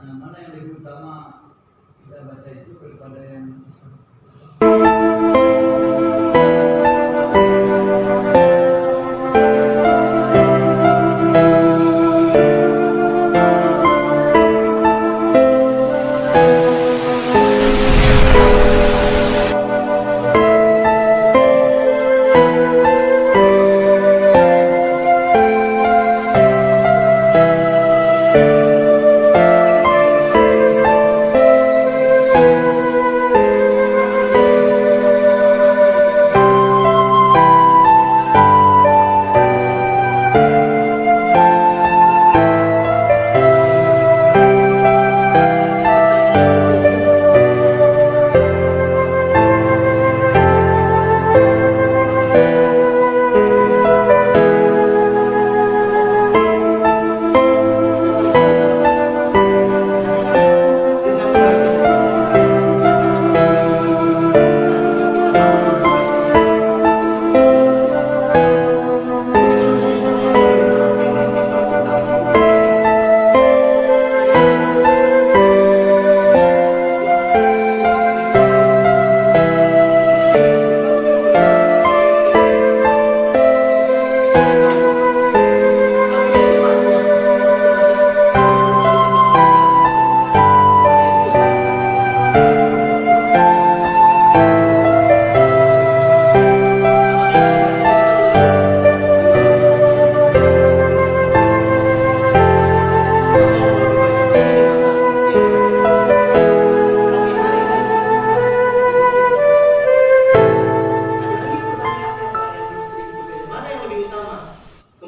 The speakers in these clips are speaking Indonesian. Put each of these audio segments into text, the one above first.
Mana yang lebih utama kita baca itu daripada yang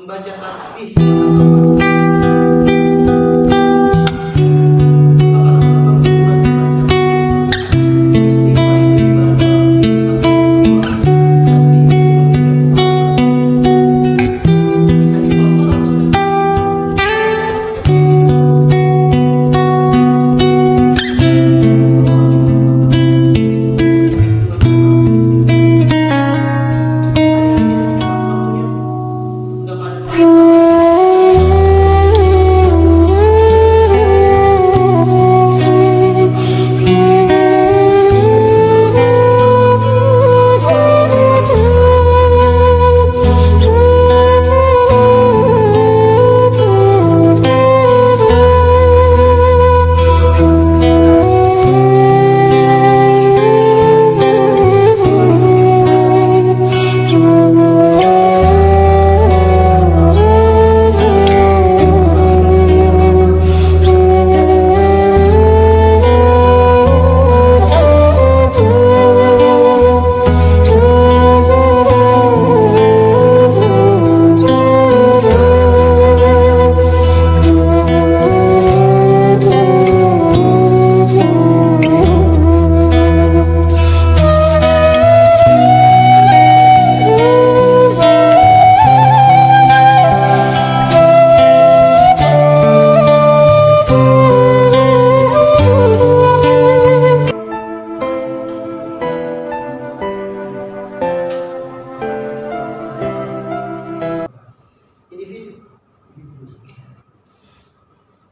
membaca tasbih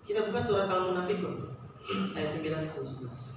kita buka surat Al-Munafiqun ayat 9 sampai 11.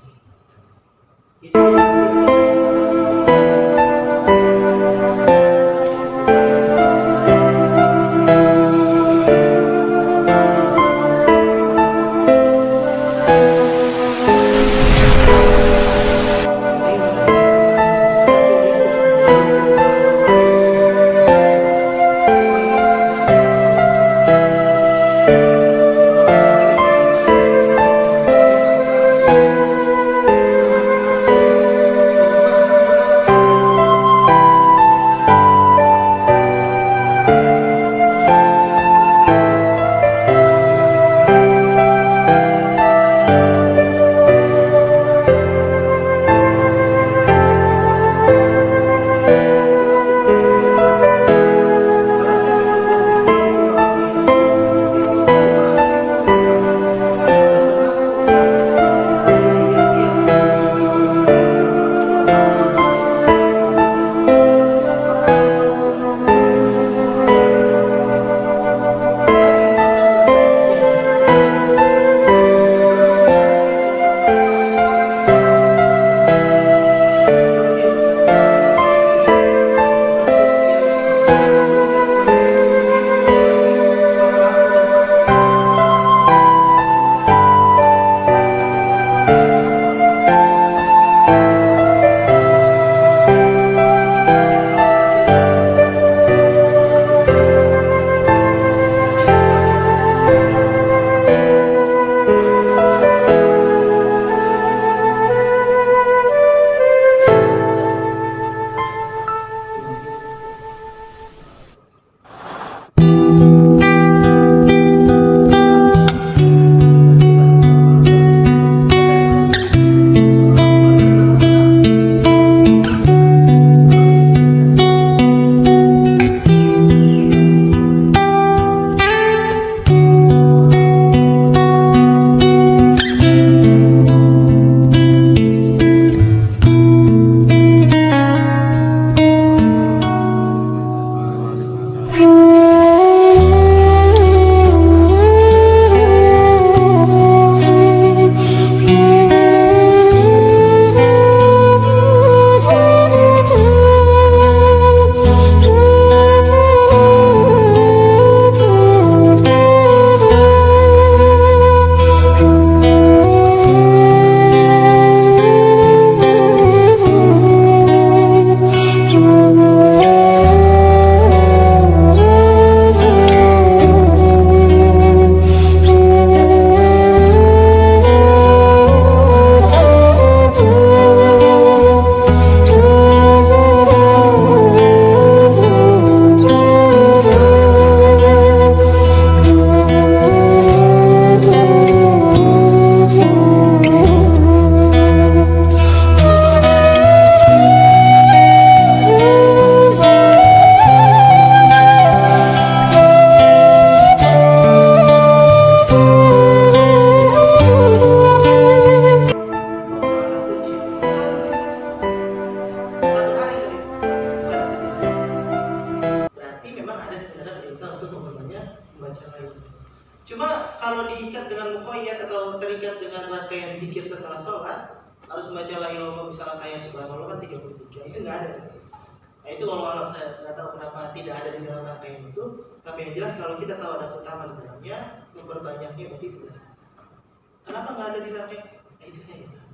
baca la ilaha illallah misalnya kayak subhanallah kan 33, itu nggak ada. Nah itu walau saya nggak tahu kenapa tidak ada di dalam rangkaian itu. Tapi yang jelas kalau kita tahu ada keutamaan di dalamnya, memperbanyaknya berarti itu biasa. Kenapa nggak ada di rangkaian? Nah itu saya nggak tahu.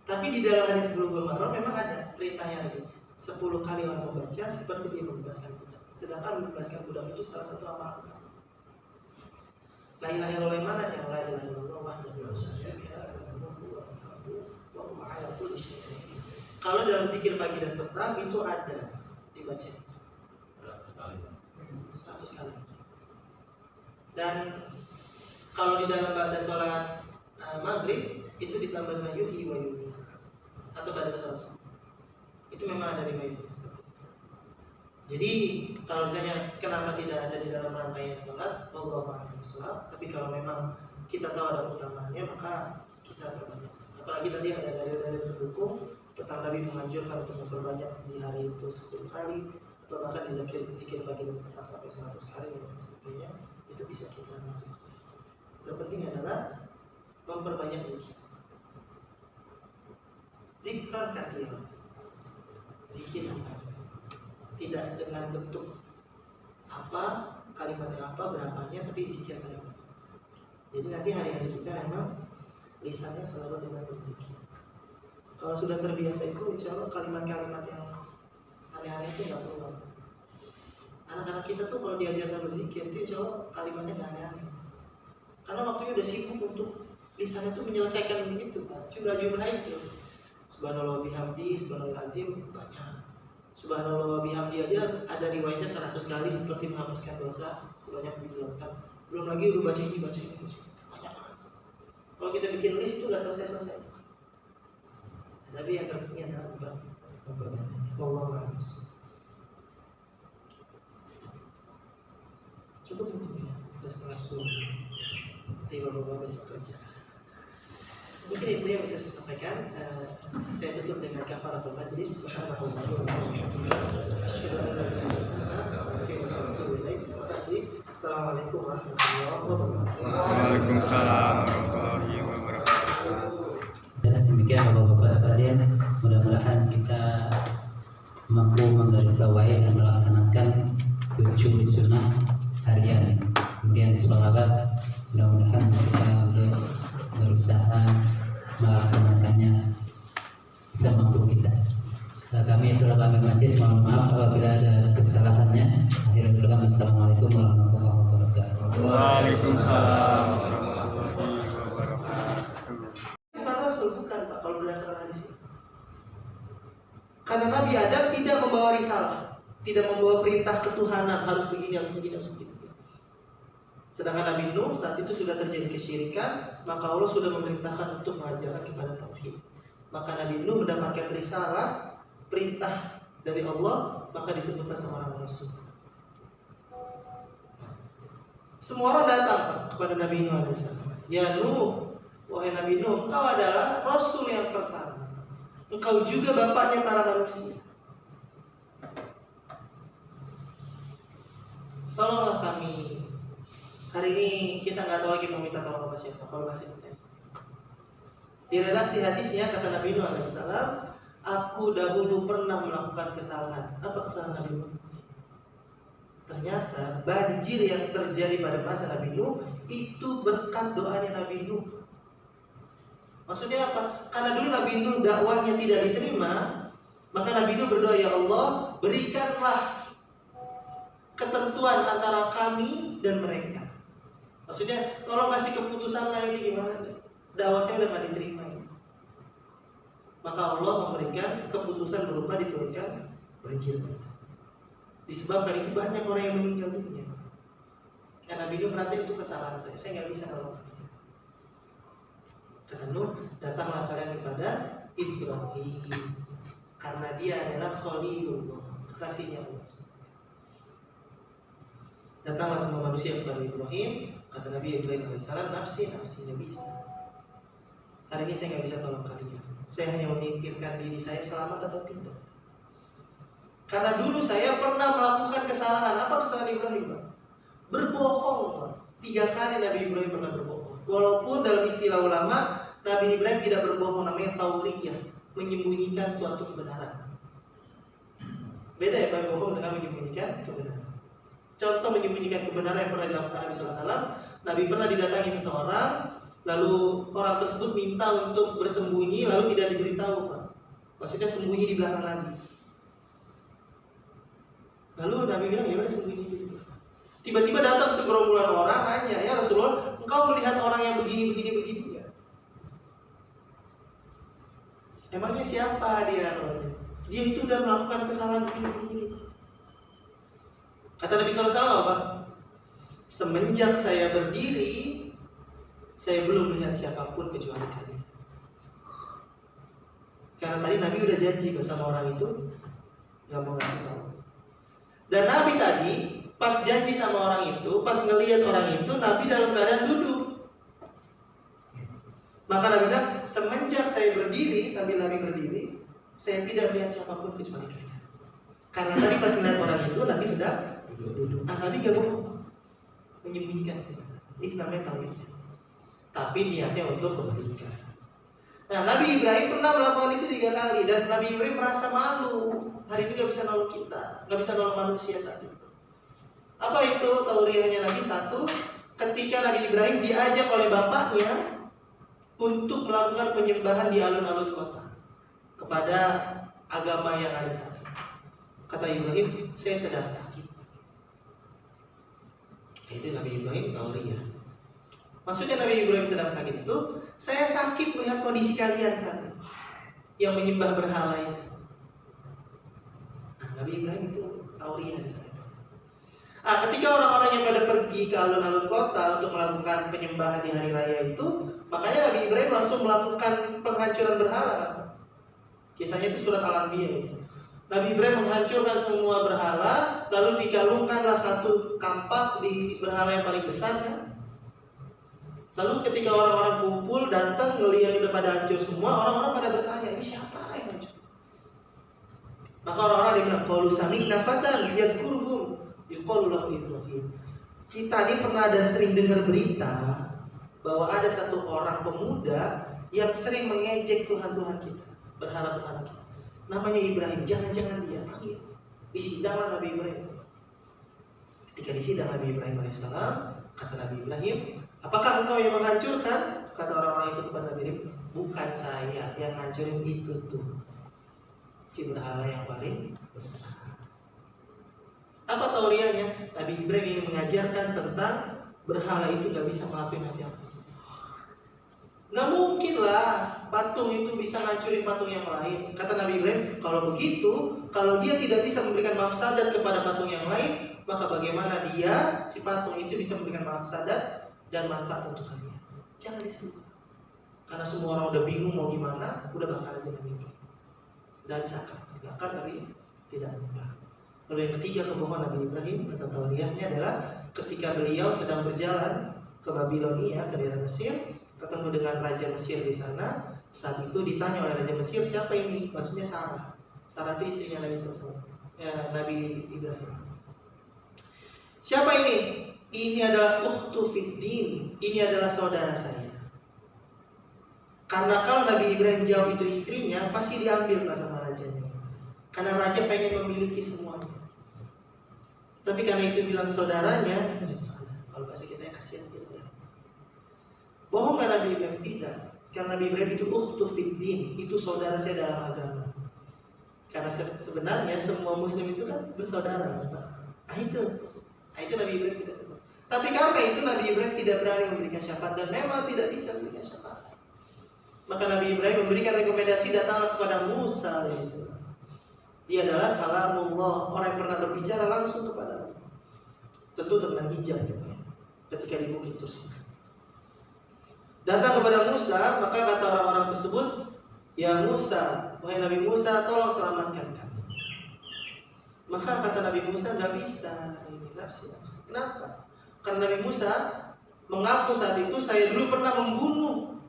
Tapi di dalam hadis Bulughul Maram memang ada perintahnya lagi. 10 kali orang membaca seperti dia membebaskan budak. Sedangkan membebaskan budak itu salah satu amalan. La ilaha illallah mana yang la ilaha illallah wahdahu la syarika lahu wa huwa ala kulli syai'in qadir. Kalau dalam zikir pagi dan petang itu ada dibaca 100 kali. Dan kalau di dalam pada sholat maghrib itu ditambah dengan yuhyi wa yumiit atau pada sholat subuh. Itu memang ada riwayat seperti itu. Jadi kalau ditanya kenapa tidak ada di dalam rangkaian sholat, wallahu a'lam bishawab. Tapi kalau memang kita tahu ada utamaannya, maka kita perbanyak. Apalagi tadi ada dalil-dalil pendukung tentang Nabi menganjurkan untuk memperbanyak di hari itu 10 kali atau bahkan di zikir pagi dan petang sampai 100 kali dan sebagainya. Itu bisa kita lakukan. Yang penting adalah memperbanyak zikir. Zikran kasih, zikir tidak dengan bentuk apa, kalimatnya apa, berapanya, tapi zikir kalimat. Jadi nanti hari-hari kita memang lisannya selalu dengan berzikir. Kalau sudah terbiasa itu, insya Allah kalimat-kalimat yang aneh-aneh itu nggak perlu. Anak-anak kita tuh kalau diajarkan berzikir itu insya Allah kalimatnya nggak aneh-aneh. Karena waktunya udah sibuk untuk lisannya tuh menyelesaikan begitu kan, jumlah-jumlah itu. Subhanallah bihamdi, subhanallah azim banyak. Subhanallah bihamdi aja ada riwayatnya 100 kali seperti menghapuskan dosa sebanyak 7 tahun. Belum lagi udah baca ini banyak banget. Kalau kita bikin list itu nggak selesai. Tapi yang terpenting adalah wallahu a'lam. Cukup untuk ya, udah 9:30. Nanti bapak-bapak besok kerja. Mungkin itu yang bisa saya sampaikan. Saya tutup dengan kafaratul majlis. Terima kasih. Assalamualaikum warahmatullahi wabarakatuh. Waalaikumsalam warahmatullahi wabarakatuh. Dan demikian bapak-bapak sekalian, mudah-mudahan kita mampu menggarisbawahi dan melaksanakan 7 sunnah harian. Kemudian sholawat, mudah-mudahan kita berusaha melaksanakannya semampu kita. Kami Sulawesi Majlis mohon maaf apabila ada kesalahannya. Akhirul kalam, assalamualaikum warahmatullahi wabarakatuh. Waalaikumsalam warahmatullahi wabarakatuh. Bukan Rasul, bukan Pak, kalau berdasarkan hadis ini. Karena Nabi Adam tidak membawa risalah, tidak membawa perintah ketuhanan harus begini, harus begini, harus begini. Sedangkan Nabi Nuh saat itu sudah terjadi kesyirikan, maka Allah sudah memerintahkan untuk mengajarkan kepada tauhid. Maka Nabi Nuh mendapatkan risalah, perintah dari Allah, maka disebutkan seorang Rasul. Semua orang datang kepada Nabi Nuh AS. Ya Nuh, wahai Nabi Nuh, engkau adalah Rasul yang pertama. Engkau juga bapaknya para manusia. Tolonglah kami. Hari ini kita nggak tahu lagi mau minta tolong apa siapa. Kalau masih di redaksi hadisnya kata Nabi Nuh alaihissalam, aku dahulu pernah melakukan kesalahan. Apa kesalahan Nabi Nuh? Ternyata banjir yang terjadi pada masa Nabi Nuh itu berkat doanya Nabi Nuh. Maksudnya apa? Karena dulu Nabi Nuh dakwahnya tidak diterima, maka Nabi Nuh berdoa, ya Allah, berikanlah ketentuan antara kami dan mereka. Maksudnya, tolong kasih keputusan lah ini gimana? Dakwah saya udah gak diterima ini. Maka Allah memberikan keputusan berupa diturunkan banjir. Disebabkan itu banyak orang yang meninggal dunia. Karena Nabi Nuh merasa itu kesalahan saya nggak bisa nolong. Kata Nuh, datanglah kalian kepada Ibrahim, karena dia adalah Khalilullah, kekasihnya Allah. Datanglah semua manusia kepada Ibrahim. Kata Nabi Ibrahim alaihissalam, nafsi Nabi Isa. Hari ini saya nggak bisa tolong kalian. Saya hanya memikirkan diri saya selamat atau tidak. Karena dulu saya pernah melakukan kesalahan. Apa kesalahan Ibrahim? Berbohong. 3 kali Nabi Ibrahim pernah berbohong. Walaupun dalam istilah ulama Nabi Ibrahim tidak berbohong, namanya tauriyah. menyembunyikan suatu kebenaran. Beda ya Pak, bohong dengan menyembunyikan kebenaran. Contoh menyembunyikan kebenaran yang pernah dilakukan Nabi SAW. Nabi pernah didatangi seseorang, lalu orang tersebut minta untuk bersembunyi, lalu tidak diberitahu Pak. Maksudnya sembunyi di belakang Nabi. Lalu Nabi bilang, ya udah sembunyi di belakang. Tiba-tiba datang segerombolan orang nanya, ya Rasulullah, engkau melihat orang yang begini ya? Emangnya siapa dia? Dia itu udah melakukan kesalahan begini. Kata Nabi SAW apa? Semenjak saya berdiri, saya belum melihat siapapun kecuali kalian. Karena tadi Nabi udah janji sama orang itu gak mau ngasih tahu. Dan Nabi tadi pas janji sama orang itu, pas ngelihat orang itu, Nabi dalam keadaan duduk. Maka Nabi bilang, semenjak saya berdiri, sambil Nabi berdiri, saya tidak melihat siapapun kecuali kalian. Karena tadi pas melihat orang itu, Nabi sedang duduk. Nabi gak bohong, menyembunyikan. Itu namanya tauhid. Tapi niatnya untuk kebaikan. Nah, Nabi Ibrahim pernah melakukan itu 3 kali dan Nabi Ibrahim merasa malu. Hari ini gak bisa nolong kita, gak bisa nolong manusia saat itu. Apa itu tauriahnya Nabi? 1, ketika Nabi Ibrahim diajak oleh bapaknya untuk melakukan penyembahan di alun-alun kota kepada agama yang ada saat itu. Kata Ibrahim, saya sedang sakit. Itu Nabi Ibrahim tauriah. Maksudnya Nabi Ibrahim sedang sakit itu, saya sakit melihat kondisi kalian saat itu yang menyembah berhala itu. Nah, Nabi Ibrahim itu tauriah di sana. Ketika orang-orang yang pada pergi ke alun-alun kota untuk melakukan penyembahan di hari raya itu, makanya Nabi Ibrahim langsung melakukan penghancuran berhala. Kisahnya itu surat Al-Anbiya itu. Nabi Ibrahim menghancurkan semua berhala, lalu digalungkanlah satu kampak di berhala yang paling besar. Lalu ketika orang-orang kumpul datang ngelihat udah pada hancur semua, orang-orang pada bertanya, ini siapa yang hancur? Maka orang-orang bilang, qalu sami'na fatan yadhkuruhum yuqalu lahu Ibrahim. Kita ini pernah dan sering dengar berita bahwa ada satu orang pemuda yang sering mengejek Tuhan-Tuhan kita, berhala-berhala kita. Namanya Ibrahim, jangan-jangan dia panggil. Disidanglah Nabi Ibrahim. Ketika disidang Nabi Ibrahim AS, kata Nabi Ibrahim, apakah engkau yang menghancurkan? Kata orang-orang itu kepada Nabi Ibrahim, bukan saya yang hancurin itu tuh, si berhala yang paling besar. Apa tauriahnya? Nabi Ibrahim ingin mengajarkan tentang berhala itu gak bisa melakukan apa-apa. Gak mungkin lah patung itu bisa ngancurin patung yang lain. Kata Nabi Ibrahim, kalau begitu, kalau dia tidak bisa memberikan mafsadat kepada patung yang lain, maka bagaimana dia, si patung itu bisa memberikan mafsadat dan manfaat untuk kalian? Jangan disebut. Karena semua orang udah bingung mau gimana, udah bakar aja Nabi Ibrahim. Dan zakat, bakar tapi tidak membakar. Lalu yang ketiga kebohongan Nabi Ibrahim, kata tauriahnya adalah ketika beliau sedang berjalan ke Babilonia, ke daerah Mesir, ketemu dengan Raja Mesir di sana. Saat itu ditanya oleh Raja Mesir, siapa ini? Maksudnya Sarah. Sarah itu istrinya Nabi SAW, Nabi Ibrahim. Siapa ini? Ini adalah ukhtu fiddin. Ini adalah saudara saya. Karena kalau Nabi Ibrahim jawab itu istrinya, pasti diambil sama rajanya. Karena raja pengen memiliki semuanya. Tapi karena itu bilang saudaranya, kalau bahasa kita kasihan ke saudara. Bohong kan Nabi Ibrahim? Tidak. Karena Nabi Ibrahim itu ukhtu fiddin, itu saudara saya dalam agama. Karena sebenarnya semua muslim itu kan bersaudara. Itu Nabi Ibrahim tidak. Tapi karena itu Nabi Ibrahim tidak berani memberikan syafaat dan memang tidak bisa memberikan syafaat. Maka Nabi Ibrahim memberikan rekomendasi, datanglah kepada Musa AS. Dia adalah kalamullah, orang yang pernah berbicara langsung kepada Allah. Tentu dengan hijab ketika di Bukit Tursi. Datang kepada Musa, maka kata orang-orang tersebut, ya Musa, wahai Nabi Musa, tolong selamatkan kami. Maka kata Nabi Musa, gak bisa, ini nafsi. Kenapa? Karena Nabi Musa mengaku saat itu, saya dulu pernah membunuh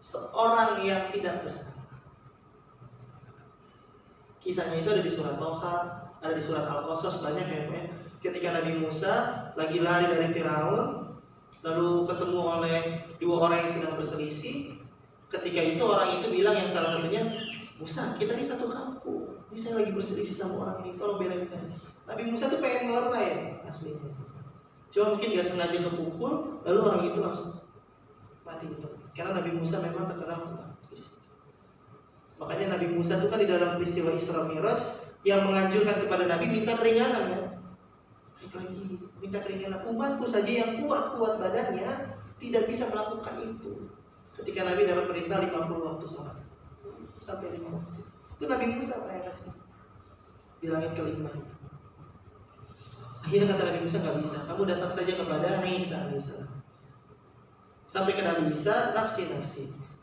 seorang yang tidak bersalah. Kisahnya itu ada di surat Toha, ada di surat Al-Qasas, banyak ya. Ketika Nabi Musa lagi lari dari Firaun, lalu ketemu oleh 2 orang yang sedang berselisih. Ketika itu orang itu bilang yang salah satunya, Musa, kita ini satu kampung, ini saya lagi berselisih sama orang ini, tolong belain saya. Nabi Musa tuh pengen melerai aslinya, cuma mungkin gak sengaja kepukul, lalu orang itu langsung mati gitu. Karena Nabi Musa memang terkenal fisik. Makanya Nabi Musa itu kan di dalam peristiwa Isra Mi'raj yang menganjurkan kepada Nabi minta keringanan ya. Lagi minta keringanan, umatku saja yang kuat-kuat badannya tidak bisa melakukan itu. Ketika Nabi dapat perintah 50 waktu sholat sampai 5 waktu, itu Nabi Musa Pak yang kasih di langit kelima itu. Akhirnya kata Nabi Musa, nggak bisa, kamu datang saja kepada Isa alaihissalam. Sampai ke Nabi Isa, nafsi.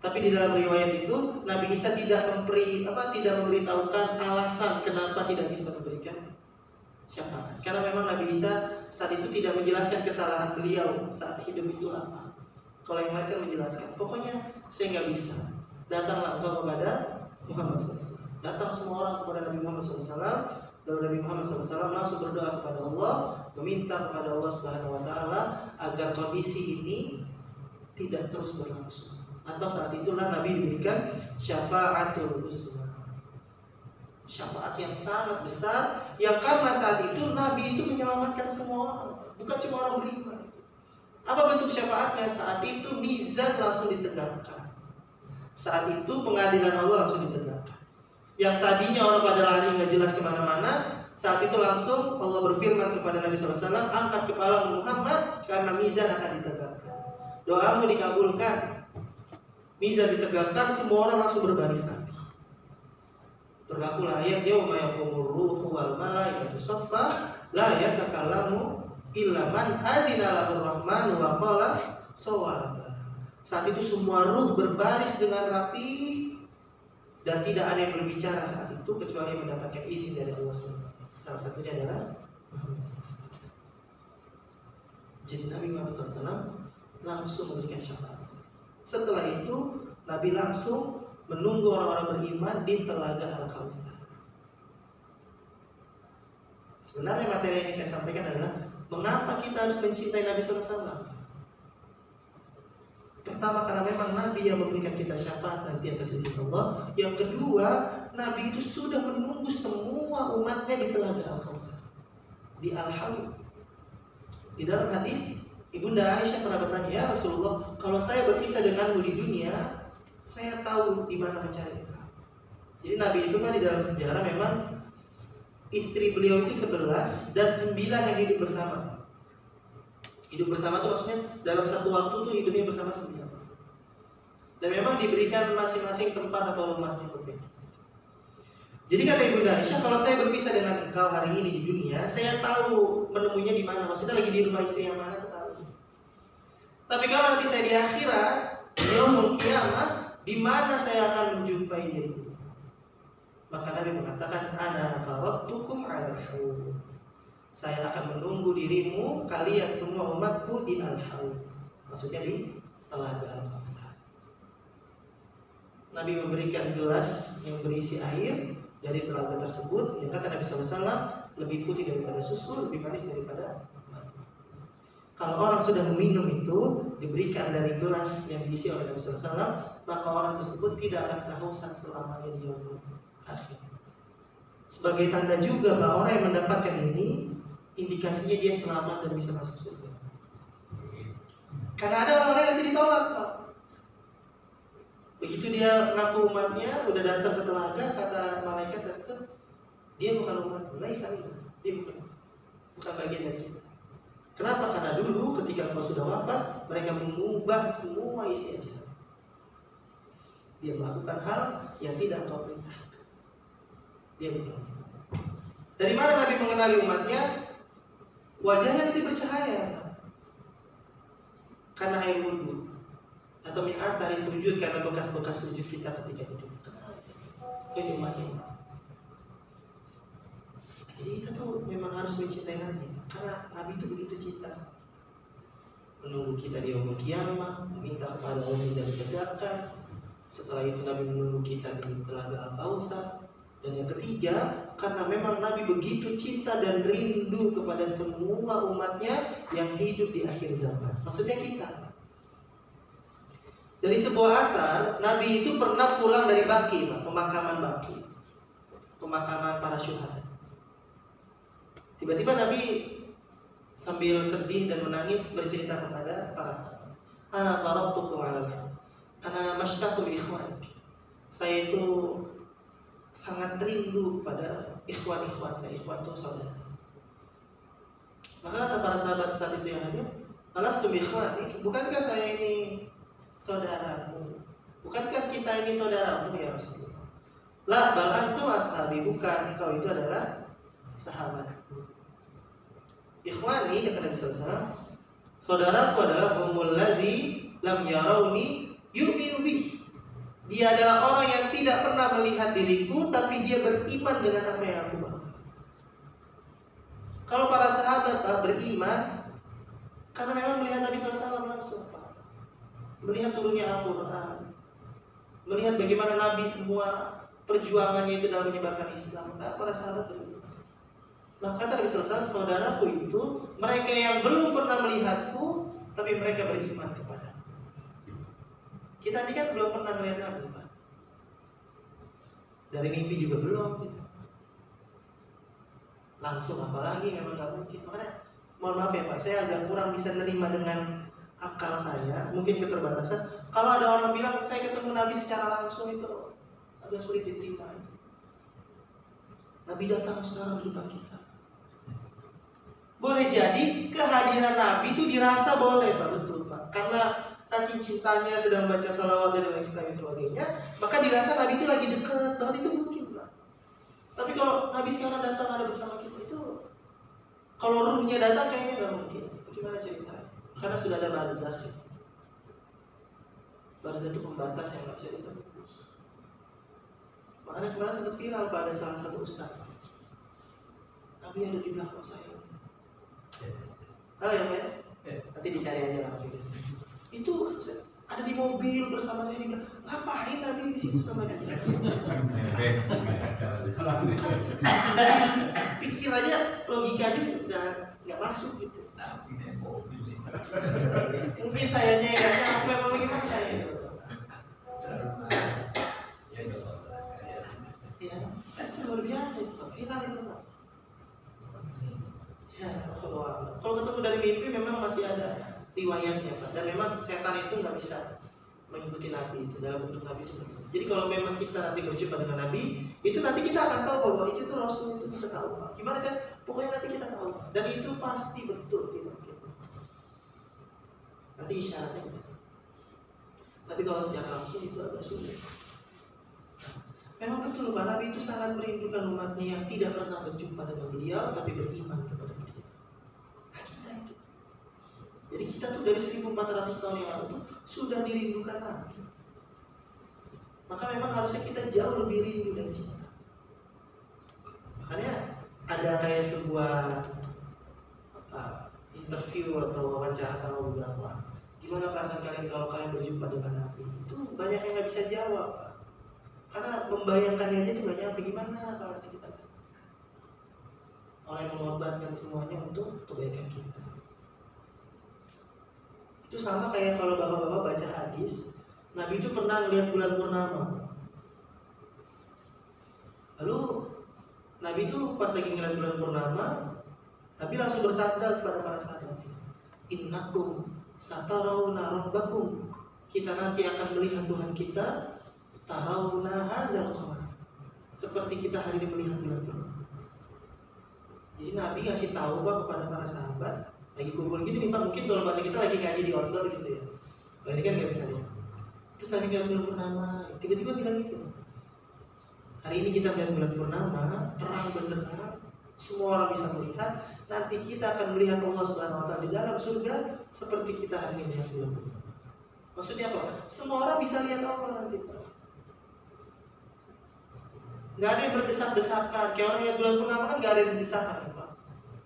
Tapi di dalam riwayat itu Nabi Isa tidak memberitahukan alasan kenapa tidak bisa memberikan syafaat. Karena memang Nabi Isa saat itu tidak menjelaskan kesalahan beliau saat hidup itu apa. Kalau yang lain kan menjelaskan. Pokoknya saya nggak bisa. Datanglah engkau kepada Muhammad SAW. Datang semua orang kepada Nabi Muhammad SAW. Lalu Nabi Muhammad SAW langsung berdoa kepada Allah, meminta kepada Allah Subhanahu Wa Taala agar kondisi ini tidak terus berlangsung. Atau saat itulah Nabi diberikan syafaatul uzma, syafaat yang sangat besar, yang karena saat itu Nabi itu menyelamatkan semua orang, bukan cuma orang beriman. Apa bentuk syafaatnya? Saat itu mizan langsung ditegakkan. Saat itu pengadilan Allah langsung ditegakkan. Yang tadinya orang pada lari nggak jelas kemana-mana, saat itu langsung Allah berfirman kepada Nabi SAW, angkat kepala Muhammad karena mizan akan ditegakkan. Doamu dikabulkan. Mizan ditegakkan, semua orang langsung berbaris rapi. Berlakulah ayat yauma yaqumur ruhu wal malaikatu shaffa la yatakallamu illa man adina lahu rahmanu wa qala shawaba. Saat itu semua ruh berbaris dengan rapi dan tidak ada yang berbicara saat itu kecuali mendapatkan izin dari Allah SWT. Salah satunya adalah Muhammad SAW. Jadi Nabi Muhammad SAW langsung memberikan syafaat. Setelah itu Nabi langsung menunggu orang-orang beriman di Telaga Al-Kautsar. Sebenarnya materi yang saya sampaikan adalah mengapa kita harus mencintai Nabi SAW. Pertama, karena memang Nabi yang memberikan kita syafaat nanti atas izin Allah. Yang kedua, Nabi itu sudah menunggu semua umatnya di Telaga Al-Kautsar, di Al-Haud. Di dalam hadis, Ibunda Aisyah pernah bertanya, ya Rasulullah, kalau saya berpisah denganmu di dunia, saya tahu di mana mencari engkau. Jadi Nabi itu kan di dalam sejarah memang istri beliau itu 11 dan 9 yang hidup bersama. Hidup bersama itu maksudnya dalam satu waktu tuh hidupnya bersama 9. Dan memang diberikan masing-masing tempat atau rumahnya berbeda. Jadi kata Ibunda Aisyah, kalau saya berpisah dengan engkau hari ini di dunia, saya tahu menemuinya di mana. Maksudnya lagi di rumah istri yang mana, tahu. Tapi kalau nanti saya di akhirat, yaumul qiyamah, di mana saya akan menjumpai dirimu? Maka Nabi mengatakan, ana faradtukum 'alal haud. Saya akan menunggu dirimu, kalian semua umatku di Al-Haud. Maksudnya di Telaga Al-Kautsar. Nabi memberikan gelas yang berisi air dari telaga tersebut. Yang kata Nabi SAW, lebih putih daripada susu, lebih manis daripada madu. Kalau orang sudah meminum itu, diberikan dari gelas yang diisi oleh Nabi SAW, maka orang tersebut tidak akan kehausan selamanya di yaumul akhir. Sebagai tanda juga bahwa orang yang mendapatkan ini, indikasinya dia selamat dan bisa masuk surga. Karena ada orang-orang yang nanti ditolak, Pak. Begitu dia ngaku umatnya, udah datang ke telaga, kata malaikat itu, dia bukan umat, dia bukan bagian dari kita. Kenapa? Karena dulu ketika engkau sudah wafat, mereka mengubah semua isi ajaran. Dia melakukan hal yang tidak engkau perintahkan. Dia bukan. Dari mana Nabi mengenali umatnya? Wajahnya nanti bercahaya, karena air wudhu atau min athari sujud, karena bekas-bekas sujud kita ketika hidup. Ini umatnya. Jadi kita tuh memang harus mencintai Nabi, karena Nabi itu begitu cinta. Menunggu kita di yaumul qiyamah, meminta kepada Allah bisa ditegakkan. Setelah itu Nabi menunggu kita di Telaga Al-Kautsar. Dan yang ketiga, karena memang Nabi begitu cinta dan rindu kepada semua umatnya yang hidup di akhir zaman. Maksudnya kita. Dari sebuah asar, Nabi itu pernah pulang dari Baki, Pak, pemakaman Baki, pemakaman para syuhada. Tiba-tiba Nabi sambil sedih dan menangis bercerita kepada para sahabat, ana faratukum alaihi, ana mashtaqu li ikhwanik. Saya itu sangat rindu pada ikhwan-ikhwan saya. Ikhwan itu saudara. Maka kata para sahabat saat itu yang hadir, alastu bi ikhwanik, bukankah saya ini saudaramu? Bukankah kita ini saudaramu ya Rasulullah? La bal antum ashabi, bukan, kau itu adalah sahabatku. Ikhwani, kata Nabi SAW, saudaraku adalah humul ladzi lam yarawni yu'minu bi. Dia adalah orang yang tidak pernah melihat diriku, tapi dia beriman dengan apa yang aku bawa. Kalau para sahabat Pak, beriman karena memang melihat Nabi SAW langsung, Pak. Melihat turunnya Al-Quran, melihat bagaimana Nabi semua perjuangannya itu dalam menyebarkan Islam. Nah, para sahabat beriman. Maka kata Nabi SAW, saudaraku itu mereka yang belum pernah melihatku, tapi mereka beriman kepada. Kita ini kan belum pernah melihat Nabi, Pak. Dari mimpi juga belum. Gitu. Langsung apalagi memang nggak mungkin. Makanya mohon maaf ya Pak, saya agak kurang bisa nerima dengan akal saya, mungkin keterbatasan. Kalau ada orang bilang saya ketemu Nabi secara langsung, itu agak sulit diterima. Nabi datang sekarang di depan kita. Boleh jadi kehadiran Nabi itu dirasa boleh Pak, betul Pak. Karena saking cintanya sedang baca salawat dan lain sebagainya, maka dirasa Nabi itu lagi dekat banget, itu mungkin Pak. Tapi kalau Nabi sekarang datang ada bersama kita, itu kalau ruhnya datang kayaknya nggak mungkin. Bagaimana ceritanya? Karena sudah ada barzakh. Barzakh itu pembatas yang nggak bisa ditembus. Makanya kemarin sempat viral pada salah satu ustaz. Nabi ada di belakang saya. Tahu ya Pak? Nanti dicari aja lah. Itu ada di mobil bersama saya, dia bilang, ngapain Nabi di situ sama dia? Pikir aja logikanya udah nggak masuk gitu. Mungkin sayanya nggak nyampe apa bagaimana ya? Ya, kan luar biasa itu Pak, viral itu Pak. Ya, kalau ketemu dari mimpi memang masih ada riwayatnya Pak, dan memang setan itu nggak bisa mengikuti Nabi itu dalam bentuk Nabi itu. Jadi kalau memang kita nanti berjumpa dengan Nabi, itu nanti kita akan tahu bahwa itu tuh Rasul, itu kita tahu Pak. Gimana kan? Pokoknya nanti kita tahu dan itu pasti betul tidak mungkin. Nanti isyaratnya kita. Tapi kalau secara langsung itu agak sulit. Memang betul Pak, Nabi itu sangat merindukan umatnya yang tidak pernah berjumpa dengan beliau tapi beriman kepada beliau. Nah, kita itu. Jadi kita tuh dari 1400 tahun yang lalu tuh sudah dirindukan Nabi. Maka memang harusnya kita jauh lebih rindu dan cinta. Makanya ada kayak sebuah interview atau wawancara sama beberapa orang. Gimana perasaan kalian kalau kalian berjumpa dengan Nabi? Itu banyak yang nggak bisa jawab, Pak. Karena membayangkannya aja tuh gak nyampe. Gimana kalau nanti kita orang yang mengorbankan semuanya untuk kebaikan kita. Itu sama kayak kalau bapak-bapak baca hadis, Nabi itu pernah melihat bulan purnama. Lalu Nabi itu pas lagi ngeliat bulan purnama, Nabi langsung bersabda kepada para sahabat, innakum satarawna rabbakum, kita nanti akan melihat Tuhan kita, tarawna hadzal qamar, seperti kita hari ini melihat bulan purnama. Jadi Nabi ngasih tahu Pak kepada para sahabat, lagi kumpul gitu nih Pak, mungkin kalau bahasa kita lagi ngaji di outdoor gitu ya. Nah, ini kan nggak bisa lihat. Terus Nabi bilang bulan purnama, tiba-tiba bilang gitu. Hari ini kita melihat bulan purnama, terang benderang, semua orang bisa melihat. Nanti kita akan melihat Allah Subhanahu Wa Taala di dalam surga seperti kita hari ini melihat bulan purnama. Maksudnya apa? Semua orang bisa lihat Allah nanti Pak. Gak ada yang berdesak-desakan. Kayak orang lihat bulan purnama kan gak ada yang berdesakan Pak.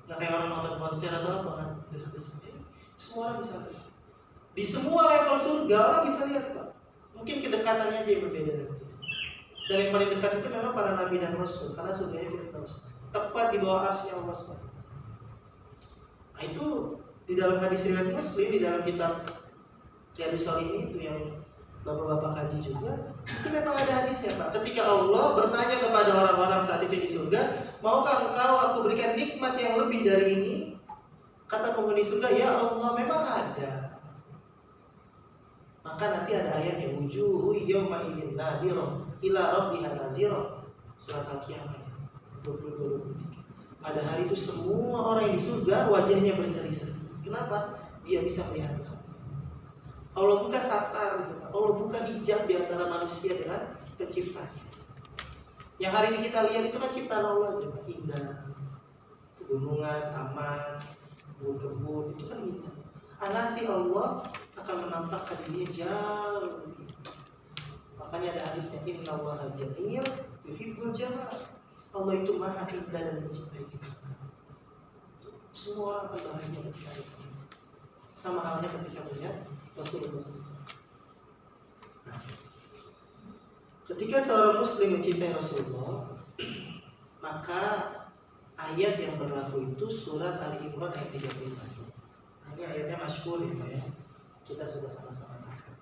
Gak kayak orang nonton konser atau apa kan, desak-desak. Semua orang bisa lihat. Di semua level surga orang bisa lihat Pak. Mungkin kedekatannya aja yang berbeda nanti. Dan yang paling dekat itu memang para nabi dan rasul, karena surganya Firdaus, tepat di bawah arsy Allah SWT. Nah itu di dalam hadis riwayat Muslim, di dalam kitab Riyadhus Shalihin itu yang bapak-bapak kaji juga, itu memang ada hadisnya Pak. Ketika Allah bertanya kepada orang-orang saat itu di surga, maukah engkau aku berikan nikmat yang lebih dari ini? Kata penghuni surga, ya Allah, memang ada. Maka nanti ada ayatnya, wujuhu yawma idzin nadhirah ila rabbiha nazirah. Surat Al-Qiyamah 22-23. Pada hari itu semua orang yang di surga wajahnya berseri-seri. Kenapa? Dia bisa melihat Tuhan. Allah buka satar gitu. Allah buka hijab di antara manusia dengan penciptanya. Yang hari ini kita lihat itu kan ciptaan Allah aja, indah. Pegunungan, taman, kebun-kebun, itu kan indah. Nanti Allah akan menampakkan dirinya jauh lebih. Makanya ada hadisnya, inna Allaha jamil yuhibbul jamal. Allah itu maha indah dan mencintai kita. Semua orang akan bahagia ketika itu. Sama halnya ketika melihat Rasulullah SAW. Nah, ketika seorang muslim mencintai Rasulullah, maka ayat yang berlaku itu surat Ali Imran ayat 31. Ini ayatnya masyhur ya. Kita sudah sama-sama tahu.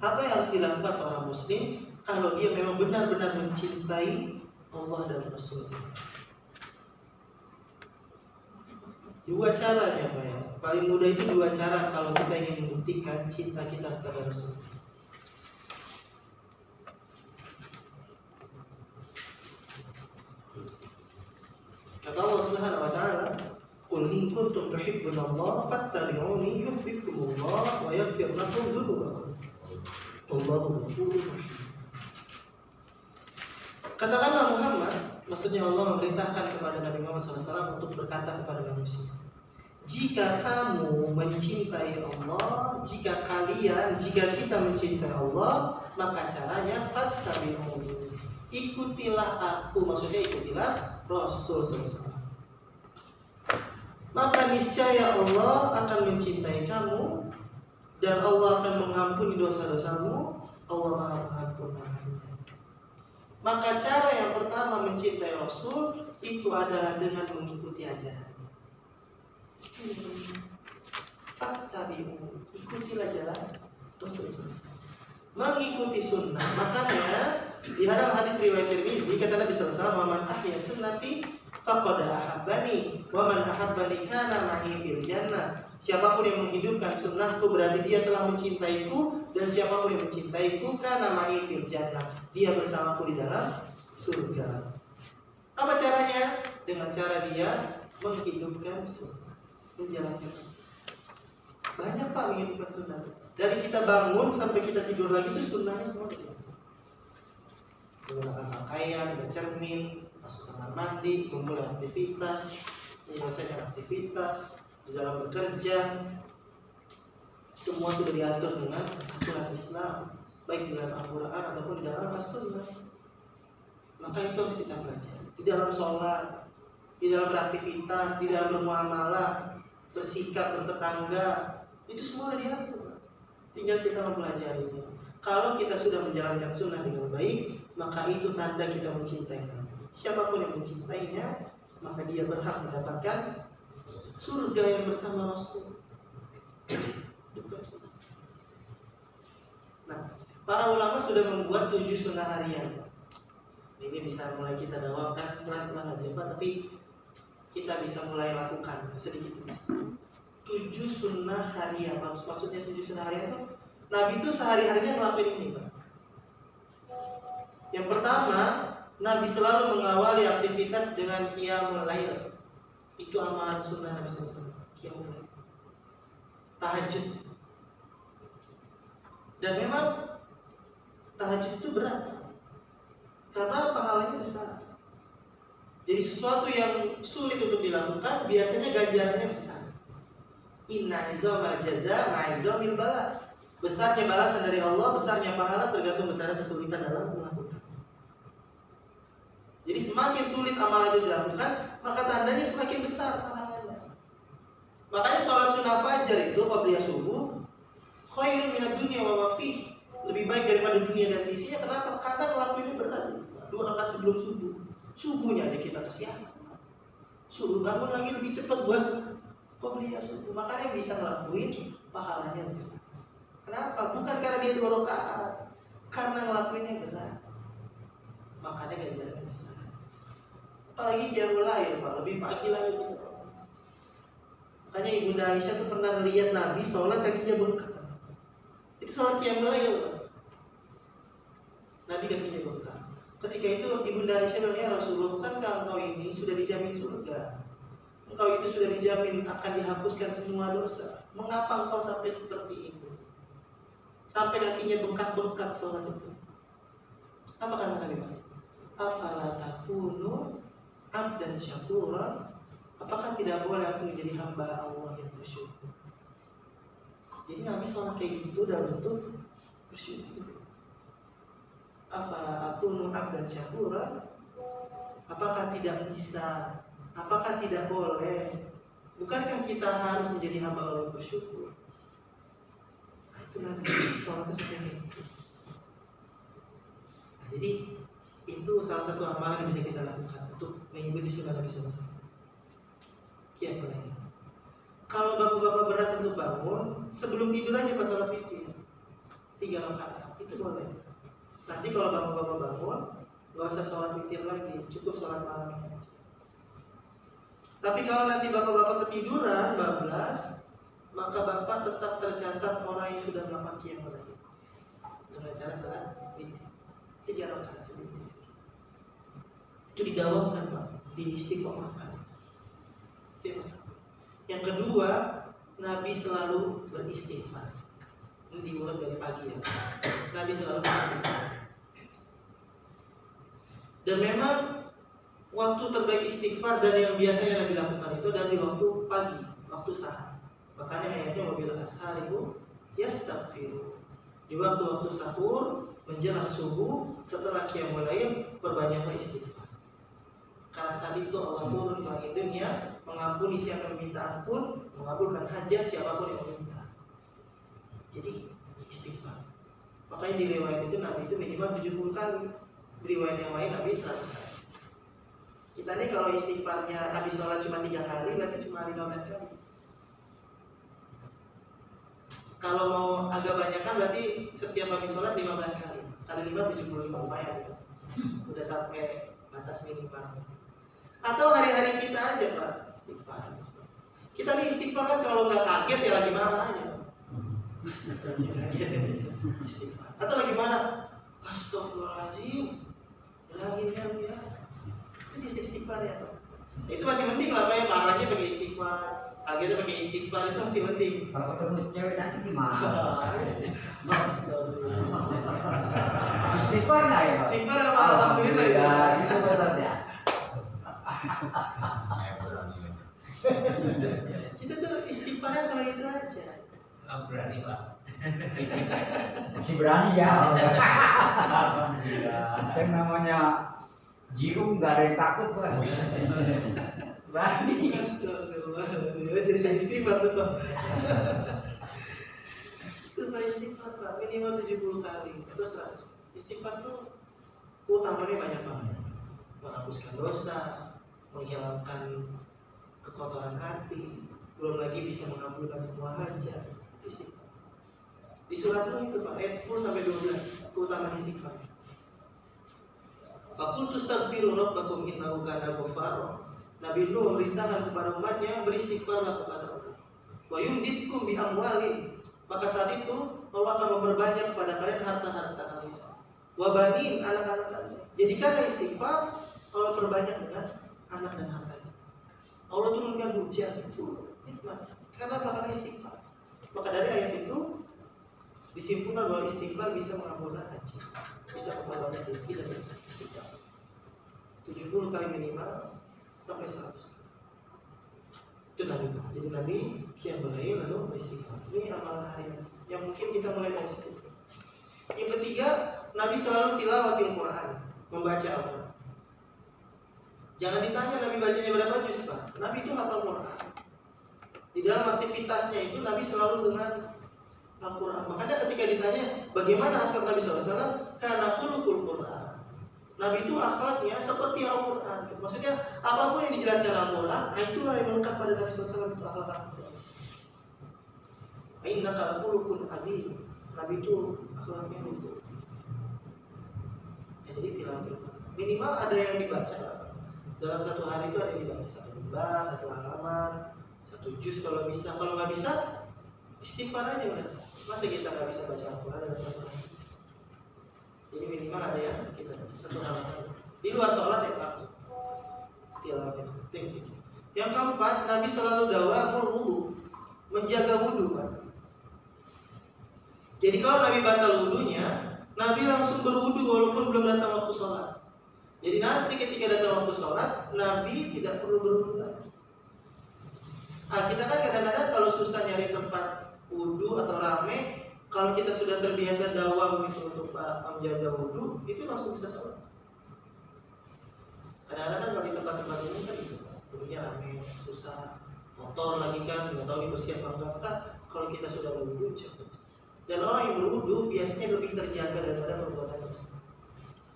Apa yang harus dilakukan seorang muslim kalau dia memang benar-benar mencintai Allah dan Rasulullah? Dua cara ya Pak ya. Paling mudah itu dua cara kalau kita ingin membuktikan cinta kita kepada Rasulullah. Kata Allah Subhanahu wa taala, "Qul in kuntum tuhibbunallaha fattabi'uni yuhibbukumullah wa yaghfir lakum dzunubakum. Wallahu ghafurur rahim." Katakanlah Muhammad, maksudnya Allah memerintahkan kepada Nabi Muhammad SAW untuk berkata kepada manusia, jika kamu mencintai Allah, jika kita mencintai Allah, maka caranya fattabi'uni, ikutilah aku, maksudnya ikutilah Rasul SAW. Maka niscaya Allah akan mencintai kamu dan Allah akan mengampuni dosa-dosamu. Allah Maha Pengampun. Maka cara yang pertama mencintai Rasul itu adalah dengan mengikuti ajaran. Fattabi'u, ikutilah jalan Rasul SAW. Mengikuti sunnah. Makanya di dalam hadis riwayat Tirmidzi kata Nabi SAW, "Man ahya sunnati faqad ahabbani, wa man ahabbani kana ma'i fil jannah." Siapapun yang menghidupkan sunnahku berarti dia telah mencintaiku, dan siapapun yang mencintaiku kana ma'i fil jannah, dia bersamaku di dalam surga. Apa caranya? Dengan cara dia menghidupkan sunnah, menjalankan sunnah. Banyak Pak menghidupkan sunnah. Dari kita bangun sampai kita tidur lagi itu sunnahnya semua dilakukan. Menggunakan pakaian, bercermin, masuk kamar mandi, memulai aktivitas, menyelesaikan aktivitas, di dalam bekerja, semua sudah diatur dengan aturan Islam, baik di dalam Al-Quran ataupun di dalam As-Sunnah. Maka itu harus kita pelajari. Di dalam sholat, di dalam beraktivitas, di dalam bermuamalah, bersikap, bertetangga, itu semua sudah diatur. Tinggal kita mempelajarinya. Kalau kita sudah menjalankan sunnah dengan baik, maka itu tanda kita mencintainya. Siapapun yang mencintainya, maka dia berhak mendapatkan surga yang bersama Rasul. Nah, para ulama sudah membuat 7 sunnah harian. Ini bisa mulai kita dawakan pelan-pelan aja Pak, tapi kita bisa mulai lakukan sedikit. 7 sunnah harian. Maksudnya 7 sunnah harian itu Nabi itu sehari-harinya ngelakuin ini Pak. Yang pertama, Nabi selalu mengawali aktivitas dengan qiyamul lail. Itu amalan sunnah Nabi SAW. Qiyamul lail, tahajud. Dan memang tahajud itu berat karena pahalanya besar. Jadi sesuatu yang sulit untuk dilakukan biasanya ganjarannya besar. Inna izamal jaza ma'izamil bala. Besarnya balasan dari Allah, besarnya pahala tergantung besarnya kesulitan dalam melakukan. Jadi semakin sulit amalan itu dilakukan, maka tandanya semakin besar pahalanya. Makanya sholat sunnah fajar itu qabliyah subuh khairun minad dunya wa ma fihi, lebih baik daripada dunia dan sisinya. Kenapa? Karena ngelakuinnya berat. 2 rakaat sebelum subuh. Subuhnya aja kita kesiangan. Suruh bangun lagi lebih cepat buat qabliyah subuh. Makanya bisa ngelakuin pahalanya besar. Kenapa? Bukan karena dia 2 rakaat, karena ngelakuinnya benar. Makanya ganjarannya besar. Apalagi qiyamul lail, Pak, lebih pagi lagi gitu. Makanya Ibunda Aisyah tuh pernah lihat Nabi sholat kakinya bengkak. Itu sholat qiyamul lail, Pak. Nabi kakinya bengkak. Ketika itu Ibunda Aisyah bilang, ya Rasulullah, bukankah engkau ini sudah dijamin surga? Engkau itu sudah dijamin akan dihapuskan semua dosa. Mengapa engkau sampai seperti itu? Sampai kakinya bengkak-bengkak sholat itu. Apa kata Nabi? Afala takunu abdan syakura? Apakah tidak boleh aku menjadi hamba Allah yang bersyukur? Jadi Nabi sholat kayak gitu dalam bentuk bersyukur. Afala takunu abdan syakura? Apakah tidak bisa? Apakah tidak boleh? Bukankah kita harus menjadi hamba Allah yang bersyukur? Itu Nabi sholatnya seperti itu. Jadi itu salah satu amalan yang bisa kita lakukan untuk mengikuti sunnah Nabi SAW. Qiyamul lail. Kalau bapak-bapak berat untuk bangun, sebelum tidur aja pas sholat witir 3 rakaat, itu boleh. Nanti kalau bapak-bapak bangun, nggak usah sholat witir lagi, cukup sholat malam aja. Tapi kalau nanti bapak-bapak ketiduran bablas, maka bapak tetap tercatat orang yang sudah melakukan qiyamul lail dengan cara salat witir 3 rakaat sebelum tidur. Itu didawamkan, Pak, diistiqomahkan. Yang kedua, Nabi selalu beristighfar. Ini diulang dari pagi ya. Nabi selalu beristighfar. Dan memang waktu terbaik istighfar dan yang biasanya Nabi lakukan itu dari waktu pagi, waktu sahar. Makanya ayatnya wabil asharihu yastaghfiru. Di waktu-waktu sahur, menjelang subuh, setelah qiyamul lail, perbanyaklah istighfar. Karena saat itu Allah turun ke langit dunia, mengampuni siapa yang meminta ampun, mengabulkan hajat siapapun yang meminta. Jadi istighfar. Makanya di riwayat itu Nabi itu minimal 70 kali. Di riwayat yang lain Nabi 100 kali. Kita nih kalau istighfarnya habis sholat cuma 3 kali, berarti cuma 15 kali. Kalau mau agak banyakan berarti setiap habis sholat 15 kali. Kali 5 75 lumayan gitu. Udah sampai batas minimal. Atau hari-hari kita aja, Pak, istighfar. Kita nih istighfar kan kalau nggak kaget ya lagi marah aja. Istighfar. Atau lagi marah, astagfirullahaladzim, lagi ya. Itu istighfar ya, Pak. Itu masih penting lah, Pak, ya, marahnya pakai istighfar. Kagetnya pakai istighfar itu masih penting. Kalau ketemu cewek nanti gimana? Istighfar nggak ya? Istighfar apa? Alhamdulillah ya. Itu maksudnya. Kita tuh istighfarnya kalau itu aja. Berani, Pak. Masih berani ya. Yang namanya jiru nggak ada yang takut, Pak. Berani. Astagfirullah. Jadi saya istighfar tuh, Pak. Itu Pak istighfar, Pak, minimal 70 kali atau 100. Istighfar tuh utamanya banyak banget. Menghapuskan dosa, menghilangkan kekotoran hati, belum lagi bisa mengabulkan semua hajat. Istighfar. Di surat Nuh itu, Pak, ayat 10 sampai 12, keutamaan istighfar. Faqultu astaghfiru rabbakum innahu kana ghaffara. Nabi Nuh memerintahkan kepada umatnya beristighfarlah kepada Allah. Wa yumditkum bi amwalin. Maka saat itu Allah akan memperbanyak kepada kalian harta-harta kalian. Wa banin, anak-anak kalian. Jadikanlah istighfar Allah perbanyak dengan anak dan hartanya. Allah turunkan hujan itu nikmat karena makan istighfar. Maka dari ayat itu disimpulkan bahwa istighfar bisa mengabulkan haji, bisa memperbanyak rezeki dan istighfar. 70 kali minimal sampai 100 kali. Itu Nabi. Jadi Nabi qiyamul lail lalu istighfar. Ini amalan harian yang mungkin kita mulai dari situ. Yang ketiga, Nabi selalu tilawatil Quran, membaca Al-Quran. Jangan ditanya Nabi bacanya berapa juz, Pak. Nabi itu hafal Quran. Di dalam aktivitasnya itu Nabi selalu dengan Al-Quran. Makanya ketika ditanya bagaimana akhlak Nabi SAW, karena khuluqul Quran. Nabi itu akhlaknya seperti Al-Quran. Maksudnya apapun yang dijelaskan Al-Quran, itulah yang melekat pada Nabi SAW itu akhlak Al-Quran. Innaka khuluqun adzim. Nabi itu akhlaknya lugu. Ya, jadi tilawah minimal ada yang dibaca dalam satu hari itu, ada yang dibaca satu lembar, satu halaman, satu juz kalau bisa. Kalau nggak bisa, istighfar aja udah. Masa kita nggak bisa baca Al-Quran dalam satu hari? Jadi minimal ada yang kita baca satu halaman. Di luar sholat ya Pak, tilawah itu penting. Yang keempat, Nabi selalu dawamul wudu, menjaga wudu Pak. Jadi kalau Nabi batal wudunya, Nabi langsung berwudu walaupun belum datang waktu sholat. Jadi nanti ketika datang waktu sholat, Nabi tidak perlu berwudu lagi. Kita kan kadang-kadang kalau susah nyari tempat wudu atau rame, kalau kita sudah terbiasa dawam gitu untuk menjaga wudu, itu langsung bisa sholat. Kadang-kadang kan kalau di tempat-tempat ini kan gitu, wudunya rame, susah, motor lagi kan, nggak tahu dibersih apa enggak. Kalau kita sudah berwudu, cukup. Dan orang yang berwudu biasanya lebih terjaga daripada perbuatan dosa,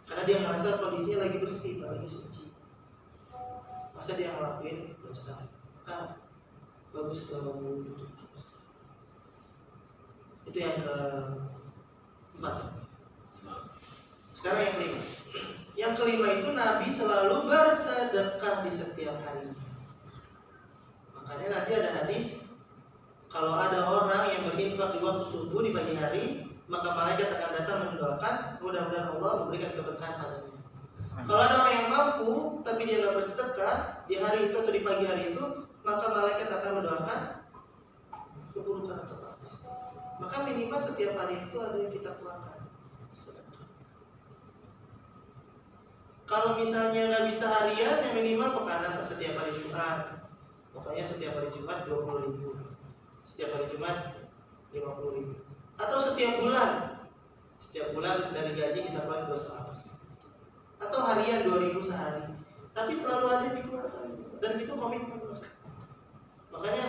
karena dia ngerasa kondisinya lagi bersih, lagi suci. Masa dia ngelakuin dosa? Bagus kalau berwudu. Itu yang keempat. Sekarang yang kelima. Yang kelima itu Nabi selalu bersedekah di setiap hari. Makanya nanti ada hadis, kalau ada orang yang berinfak di waktu subuh di pagi hari, maka malaikat akan datang mendoakan, mudah-mudahan Allah memberikan keberkahan padanya. Kalau ada orang yang mampu tapi dia nggak bersedekah di hari itu atau di pagi hari itu, maka malaikat akan mendoakan keburukan atau bagus. Maka minimal setiap hari itu ada yang kita keluarkan sedekah. Kalau misalnya nggak bisa harian, yang minimal pekan setiap hari Jumat. Pokoknya setiap hari Jumat 20.000. Setiap hari Jumat 50.000. Atau setiap bulan dari gaji kita keluar 2,5%. Atau harian 2.000 sehari. Tapi selalu ada yang dikeluarkan. Dan itu komitmen. Makanya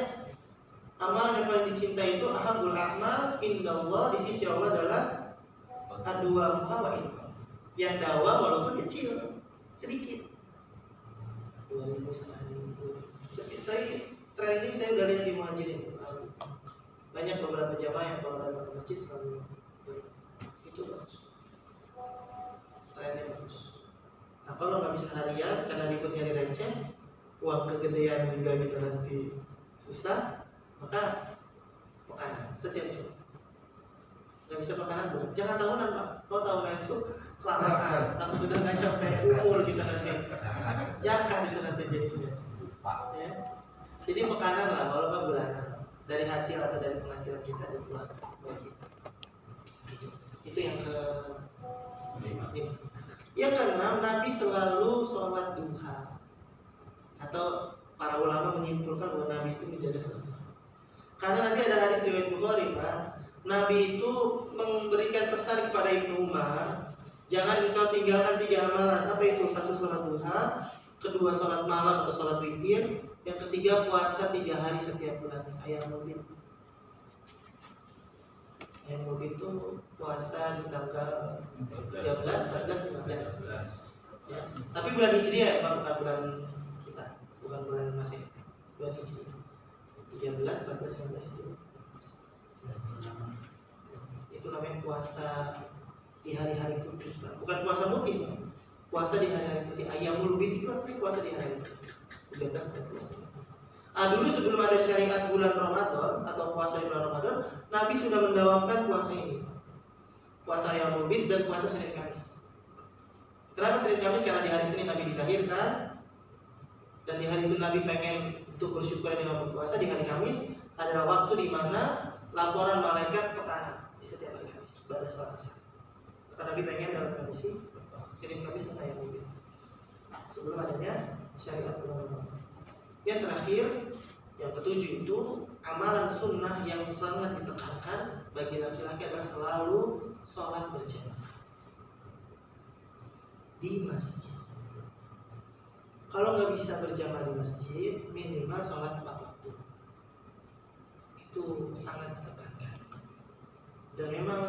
amalan yang paling dicintai itu ahabul a'mal indallah, di sisi Allah adalah adwa wa infaq. Yang dawa walaupun kecil, sedikit. 2.000 sehari. Tapi tren ini saya udah lihat di Muhajirin. Banyak beberapa jamaah yang kalau datang ke masjid selalu itu bagus, trennya bagus. Nah kalau nggak bisa harian karena ikut nyari receh, uang kegedean juga kita nanti susah, maka makanan setiap Jumat. Nggak bisa makanan bukan, jangan tahunan Pak. Kalau tahunan itu kelamaan, tapi udah nggak nyampe umur kita nanti, jangan itu nanti jadinya. Ya. Jadi makanan lah, kalau nggak bulanan. Dari hasil atau dari penghasilan kita dikeluarkan sebagai itu yang kelima. Yang keenam, Nabi selalu sholat duha, atau para ulama menyimpulkan bahwa Nabi itu menjaga sholat duha. Karena nanti ada hadis riwayat Bukhari Pak, Nabi itu memberikan pesan kepada Ibnu Umar, jangan engkau tinggalkan 3 amalan. Apa itu? 1 sholat duha, 2 sholat malam atau sholat witir, yang ketiga puasa 3 hari setiap bulan. Ayyamul bid. Ayyamul bid itu puasa di tanggal 13, 14, 15. Ya. Tapi bulan Hijriah ya Pak, bukan bulan kita, bukan bulan Masehi. Bulan Hijriah. 13, 14, 15 itu. Itu namanya puasa di hari-hari putih Pak. Bukan puasa putih Pak. Puasa di hari-hari putih. Ayyamul bid itu artinya puasa di hari putih. Dulu sebelum ada syariat bulan Ramadan atau puasa di bulan Ramadan, Nabi sudah mendawamkan puasa ini, puasa Yaumul Bid dan puasa Senin Kamis. Kenapa Senin Kamis? Karena di hari Senin Nabi dilahirkan, dan di hari itu Nabi pengen untuk bersyukur dengan berpuasa. Di hari Kamis adalah waktu di mana laporan malaikat pekanan di setiap hari Kamis pada sholat asar. Karena Nabi pengen dalam kondisi berpuasa. Senin Kamis dan Yaumul Bid sebelum adanya syariat bulan Ramadan. Yang terakhir, yang ketujuh itu amalan sunnah yang sangat ditekankan bagi laki-laki adalah selalu sholat berjamaah di masjid. Kalau nggak bisa berjamaah di masjid, minimal sholat 4 waktu. Itu sangat ditekankan. Dan memang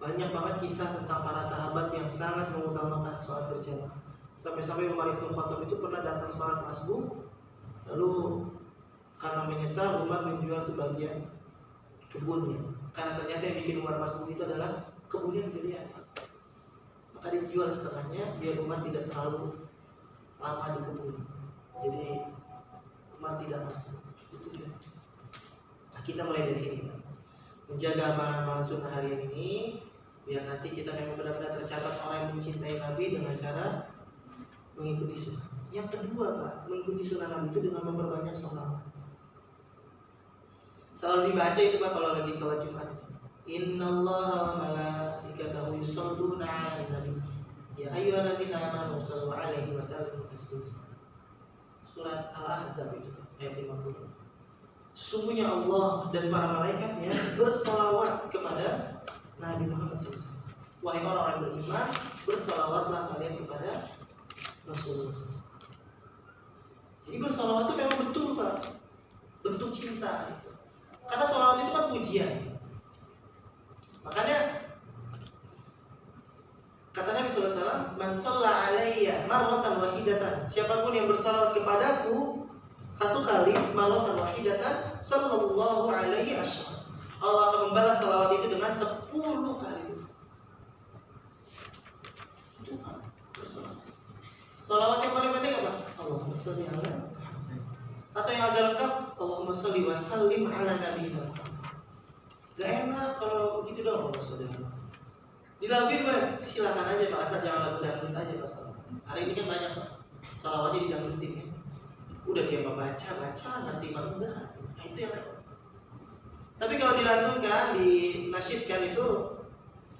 banyak banget kisah tentang para sahabat yang sangat mengutamakan sholat berjamaah. Sampai-sampai Umar bin Khattab itu pernah datang sholat masbuk, lalu karena menyesal Umar menjual sebagian kebunnya karena ternyata yang bikin Umar masuk itu adalah kemudian dilihat, maka dijual setengahnya biar Umar tidak terlalu lama di kebun. Jadi Umar tidak masuk. Itu dia. Nah, kita mulai dari sini, menjaga amalan sunnah harian ini biar nanti kita memang benar-benar tercatat orang yang mencintai Nabi dengan cara mengikuti sunnah. Yang kedua, Pak, mengikuti sunnah Nabi itu dengan memperbanyak sholawat. Selalu dibaca itu, Pak, kalau lagi sholat Jumat itu. Innallaha wa malaikatahu yusholluna 'alan nabi. Ya ayyuhalladzina amanu shallu 'alaihi wa sallimu taslima. Surat Al-Ahzab itu ayat 50. Sesungguhnya Allah dan para malaikatnya bersalawat kepada Nabi Muhammad SAW. Wahai orang-orang beriman, bersalawatlah kalian kepada Rasulullah SAW. Jadi bersalawat itu memang betul, Pak, bentuk cinta. Karena salawat itu kan pujian. Makanya kata Nabi SAW, man shalla alayya marratan wahidatan, siapapun yang bersalawat kepadaku satu kali, marratan wahidatan, sallallahu alaihi asyara, Allah akan membalas salawat itu dengan 10 kali. Itu apa? Salawat yang paling pendek apa? Allahumma sholli ala Muhammad. Atau yang agak lengkap, Allahumma sholli wa sallim ala nabiyina Muhammad. Gak enak kalau begitu doang, Allahumma sholli ala Muhammad. Dilakuin mana? Silakan aja Pak, asal jangan lagu dangdut aja Pak. Hari ini kan banyak Pak, salawatnya didangdutin ya. Udah dia baca nanti mah enggak. Nah itu yang repot. Tapi kalau dilantunkan, dinasyidkan itu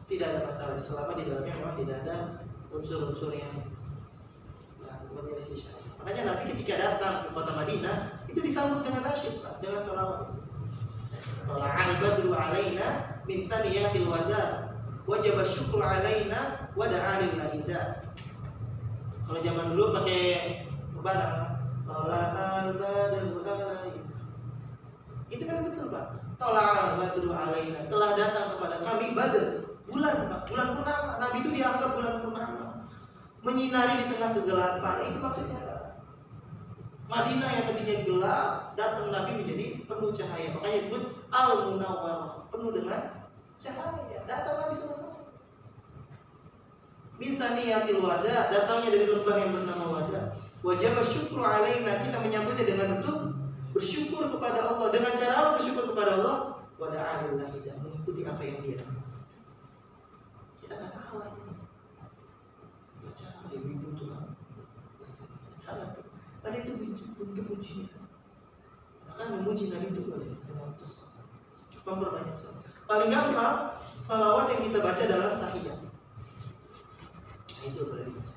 tidak ada masalah selama di dalamnya memang tidak ada unsur-unsur yang menyelisih syariat. Makanya Nabi ketika datang ke kota Madinah itu disambut dengan nasyid Pak, dengan sholawat. Tala'al badru alaina min thaniyatil wada, wajib syukur alaina wa da'alil lahida. Kalau zaman dulu pakai barang Tala'al badru alaina, itu kan betul Pak. Tala'al badru alaina, telah datang kepada kami Badr, bulan purnama. Nabi itu dianggap bulan purnama, menyinari di tengah kegelapan. Itu maksudnya Madinah yang tadinya gelap, datang Nabi menjadi penuh cahaya. Makanya disebut Al-Munawwarah, penuh dengan cahaya. Datang Nabi sama-sama. Min thaniyatil wada, datangnya dari lembah yang bernama Wada. Wajib syukru alaina, kita menyambutnya dengan bentuk bersyukur kepada Allah. Dengan cara apa bersyukur kepada Allah? Wada'alil lahidah, mengikuti apa yang dia. Kita nggak tahu ini. Baca ibu Tuhan. Ada itu bentuk pujian. Maka memuji Nabi itu boleh dengan terus memperbanyak salawat. Paling gampang salawat yang kita baca dalam tahiyat. Nah, itu boleh dibaca.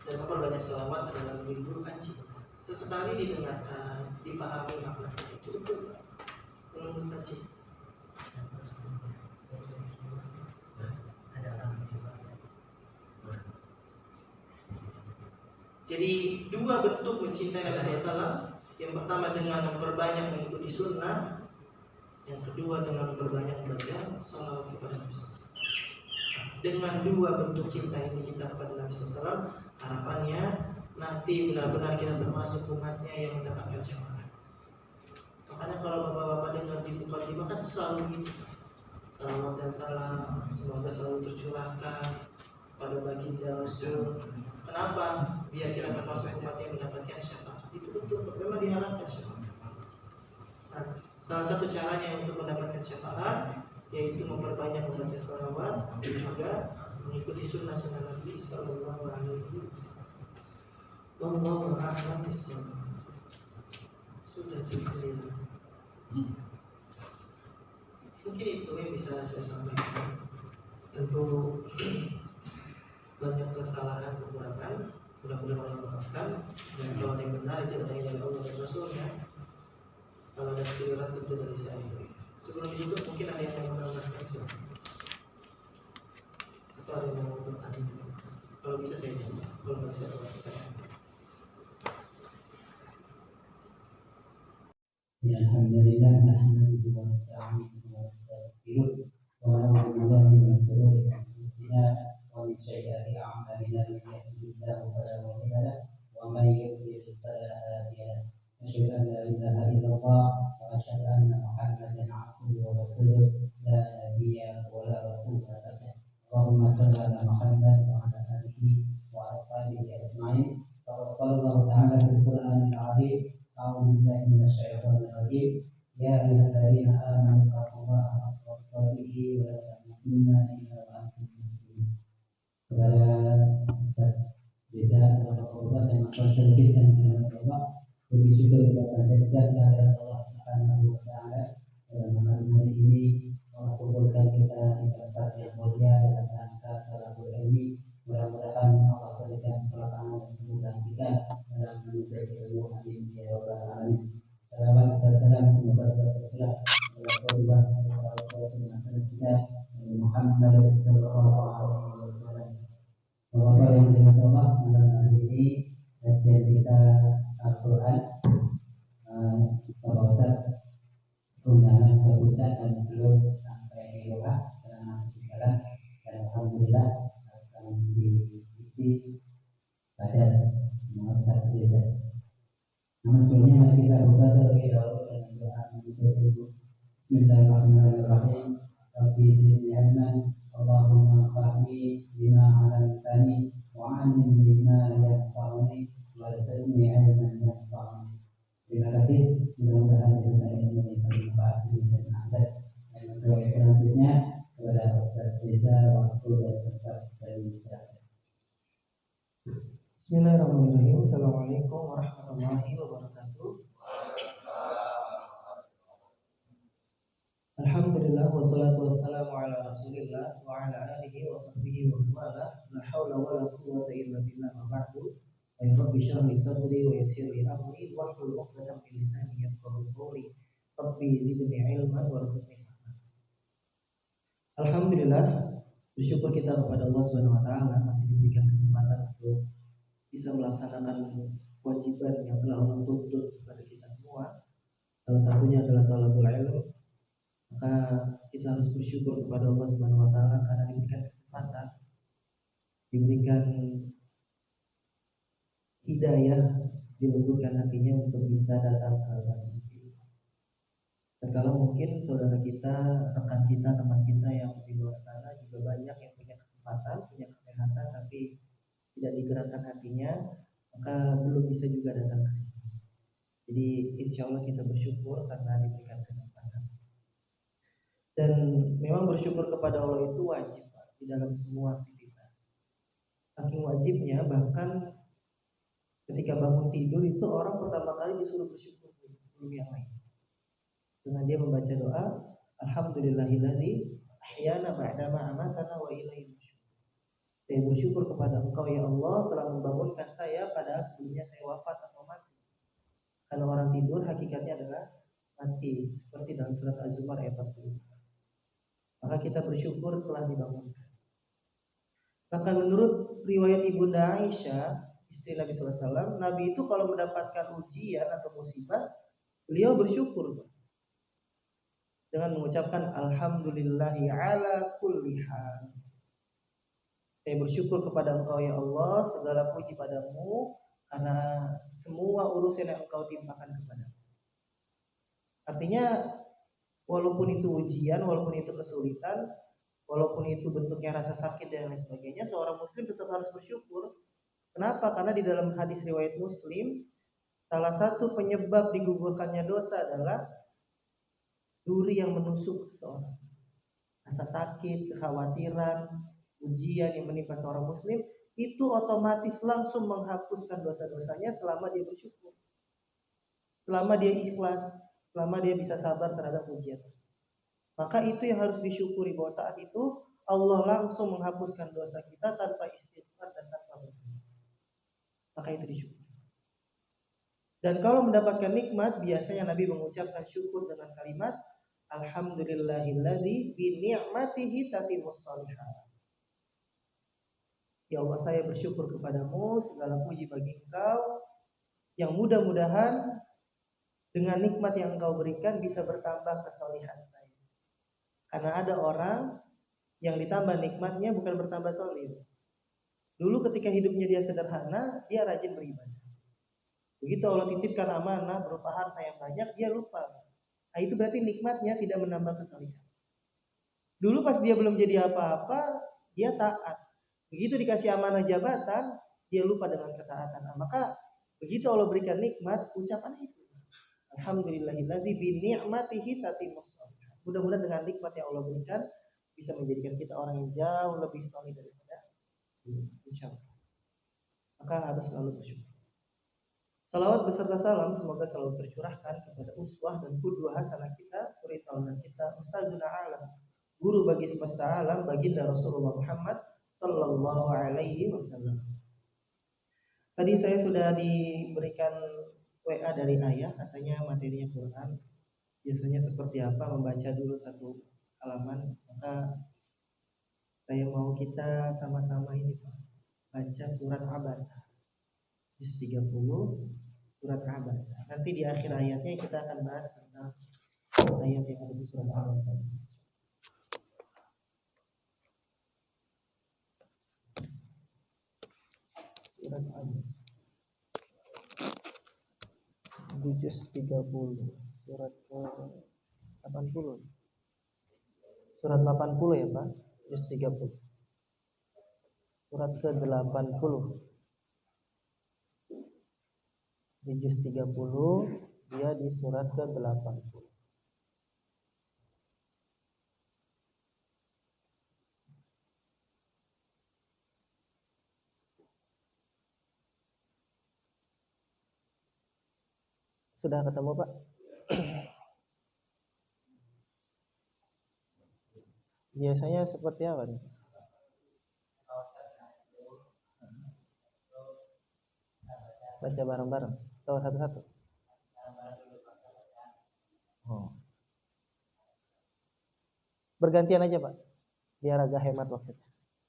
Dan memperbanyak salawat adalah menimbulkan cinta. Sesekali didengarkan, dipahami maknanya, itu betul menimbulkan cinta. Jadi dua bentuk mencintai Nabi SAW. Yang pertama dengan memperbanyak mengikuti sunnah, yang kedua dengan memperbanyak membaca salawat kepada Nabi SAW. Dengan dua bentuk cinta ini kita kepada Nabi SAW, harapannya nanti benar-benar kita termasuk umatnya yang mendapatkan syafaat. Makanya kalau bapak-bapak dengar di mukadimah kan selalu gitu, salawat dan salam semoga selalu tercurahkan pada baginda Rasul. Kenapa? Biar kita termasuk umat yang mendapatkan syafaat. Itu betul, memang diharapkan syafaat. Nah, salah satu caranya untuk mendapatkan syafaat yaitu memperbanyak membaca salawat dan juga mengikuti sunnah-sunnah Nabi Sallallahu Alaihi Wasallam. Wallahu a'lam bishawab. Sudah jam 9. Mungkin itu yang bisa saya sampaikan. Tentu banyak kesalahan kekurangan, mudah-mudahan Allah maafkan. Dan kalau yang benar itu datangnya dari Allah dan Rasulnya. Kalau ada keliruan tentu dari saya. Sebelum ditutup mungkin ada yang mau menambahkan silakan. Atau ada yang mau bertanya. Kalau bisa saya jawab, kalau nggak bisa kalau kita. Ya, alhamdulillah nahmaduhu wa nasta'inuhu wa nastaghfiruh wa na'udzu billahi min shururi anfusina wa min sayyiati a'malina man yahdihillahu fala mudilla lahu wa man yudlil fala hadiya lahu. Asyhadu an la ilaha illallah wa asyhadu anna Muhammadan 'abduhu wa rasuluh. وأصحابه أجمعين. فقد قال الله تعالى في القرآن العظيم: أعوذ بالله من الشيطان الرجيم. يا أيها الذين آمنوا اتقوا الله حق تقاته ولا تموتن إلا وأنتم مسلمون. Kepada Ustaz Beda Bapak dan Masyarakat Service dan Bapak, puji syukur kita panjatkan kepada Allah Subhanahu wa Ta'ala dalam malam hari ini Allah kumpulkan kita di tempat yang mulia dalam rangka Thalabul Ilmi. Mudah-mudahan Allah berikan keberkahan dan kemudahan kita dalam menuntut ilmu. Amin ya rabbal alamin. Salawat dan salam semoga tercurah kepada Rasulullah kita Muhammad sallallahu alaihi wasallam. Bapak yang dirahmati Allah, malam hari ini kajian kita Al-Quran. Bapak Ustaz undangan ke Puncak dan belum sampai di Doha karena masih jalan, dan alhamdulillah akan diisi pada Ustaz Beda. Namun sebelumnya mari kita buka terlebih dahulu dengan doa menuntut ilmu. Bismillahirrahmanirrahim. Rabbi zidni ilman, Allahumma fahmi bima 'allamtani wa 'allimni ma yanfa'uni warzuqni ilman yanfa'uni. Terima kasih. Mudah-mudahan kita ilmu yang bermanfaat dan adat. Dan untuk selanjutnya kepada Ustaz Beda waktu dan tempat dari masyarakat. Bismillahirrahmanirrahim. Assalamualaikum warahmatullahi wabarakatuh. Alhamdulillah wassalatu wassalamu ala Rasulillah wa ala alihi wa sahbihi wa wala. La haula wa la quwwata illa billah ma ba'du. Ya Rabbi shrah li sadri wa yassir li amri wahlul 'uqdatam min lisani yafqahu qawli. Rabbi zidni ilman warzuqni fahma. Alhamdulillah, bersyukur kita kepada Allah Subhanahu wa taala masih diberikan kesempatan untuk bisa melaksanakan kewajiban yang telah Allah tuntut kepada kita semua. Salah satunya adalah thalabul ilm. Maka kita harus bersyukur kepada Allah Subhanahu wa taala karena diberikan kesempatan, diberikan hidayah, dilembutkan hatinya untuk bisa datang ke masjid ini. Dan kalau mungkin saudara kita, rekan kita, teman kita yang di luar sana juga banyak yang punya kesempatan, punya kesehatan tapi tidak digerakkan hatinya, maka belum bisa juga datang ke sini. Jadi insya Allah kita bersyukur karena diberikan kesempatan. Dan memang bersyukur kepada Allah itu wajib, Pak, di dalam semua aktivitas. Saking wajibnya bahkan ketika bangun tidur itu orang pertama kali disuruh bersyukur sebelum yang lain. Dengan dia membaca doa, Alhamdulillahilladzi ahyana ba'dama amatana wa ilaihi nusyur. Saya bersyukur kepada Engkau ya Allah telah membangunkan saya padahal sebelumnya saya wafat atau mati. Karena orang tidur hakikatnya adalah mati, seperti dalam surat Az-Zumar ayat 40. Maka kita bersyukur telah dibangunkan. Bahkan menurut riwayat Ibunda Aisyah, istri Nabi SAW, Nabi itu kalau mendapatkan ujian atau musibah, beliau bersyukur dengan mengucapkan Alhamdulillahi ala kulli hal. Saya bersyukur kepada Engkau ya Allah, segala puji padamu karena semua urusan yang Engkau timpakan kepadamu. Artinya walaupun itu ujian, walaupun itu kesulitan, walaupun itu bentuknya rasa sakit dan lain sebagainya, seorang muslim tetap harus bersyukur. Kenapa? Karena di dalam hadis riwayat Muslim, salah satu penyebab digugurkannya dosa adalah duri yang menusuk seseorang. Rasa sakit, kekhawatiran, ujian yang menimpa seorang muslim itu otomatis langsung menghapuskan dosa-dosanya selama dia bersyukur, selama dia ikhlas, selama dia bisa sabar terhadap ujian. Maka itu yang harus disyukuri, bahwa saat itu Allah langsung menghapuskan dosa kita tanpa istighfar dan tanpa berdoa. Maka itu disyukuri. Dan kalau mendapatkan nikmat, biasanya Nabi mengucapkan syukur dengan kalimat Alhamdulillahilladzi bi ni'matihi tatimmus shalihat. Ya Allah, saya bersyukur kepadamu, segala puji bagi Engkau yang mudah-mudahan dengan nikmat yang Engkau berikan bisa bertambah kesalihan saya. Karena ada orang yang ditambah nikmatnya bukan bertambah solih. Dulu ketika hidupnya dia sederhana, dia rajin beribadah. Begitu Allah titipkan amanah berupa harta yang banyak, dia lupa. Nah, itu berarti nikmatnya tidak menambah kesalihan. Dulu pas dia belum jadi apa-apa, dia taat. Begitu dikasih amanah jabatan, dia lupa dengan ketaatan. Nah, maka begitu Allah berikan nikmat, ucapan itu alhamdulillahilladzi bi ni'matihi tatimmus shalihat. Mudah-mudahan dengan nikmat yang Allah berikan bisa menjadikan kita orang yang jauh lebih saleh daripada insyaallah. Maka harus selalu bersyukur. Salawat beserta salam semoga selalu tercurahkan kepada uswah dan qudwah hasanah kita, suri tauladan kita, ustadzuna alam, guru bagi semesta alam, baginda Rasulullah Muhammad sallallahu alaihi wasallam. Tadi saya sudah diberikan WA dari ayah, katanya materinya Quran. Biasanya seperti apa, membaca dulu satu halaman. Maka saya mau kita sama-sama ini Pak, baca surat Abasa juz 30 surat Abasa. Nanti di akhir ayatnya kita akan bahas tentang ayat yang ada di surat Abasa. Surat Abasa di juz 30 surat ke 80. Surat 80 ya Pak, juz 30. Surat ke 80. Di juz 30 dia di surat ke 80. Sudah ketemu Pak? Biasanya seperti apa nih? Baca bareng-bareng atau satu-satu? Oh. Bergantian aja Pak, biar agak hemat waktunya.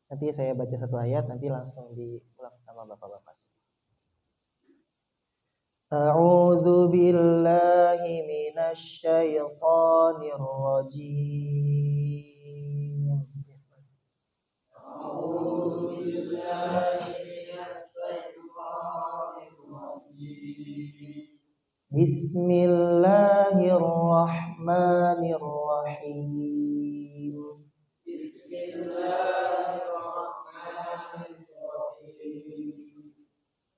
Nanti saya baca satu ayat, nanti langsung diulang sama bapak-bapak. A'udzu billahi minasy syaithanir rajim. A'udzu billahi minasy syaithanir rajim. Bismillahirrahmanirrahim. Bismillahirrahmanirrahim.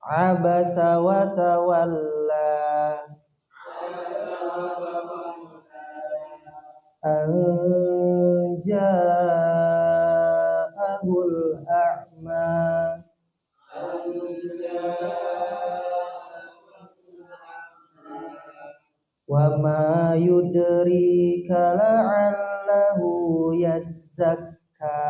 Abasa wa tawalla an ja'ahul a'ma wa ma yudrika la'allahu yazzakka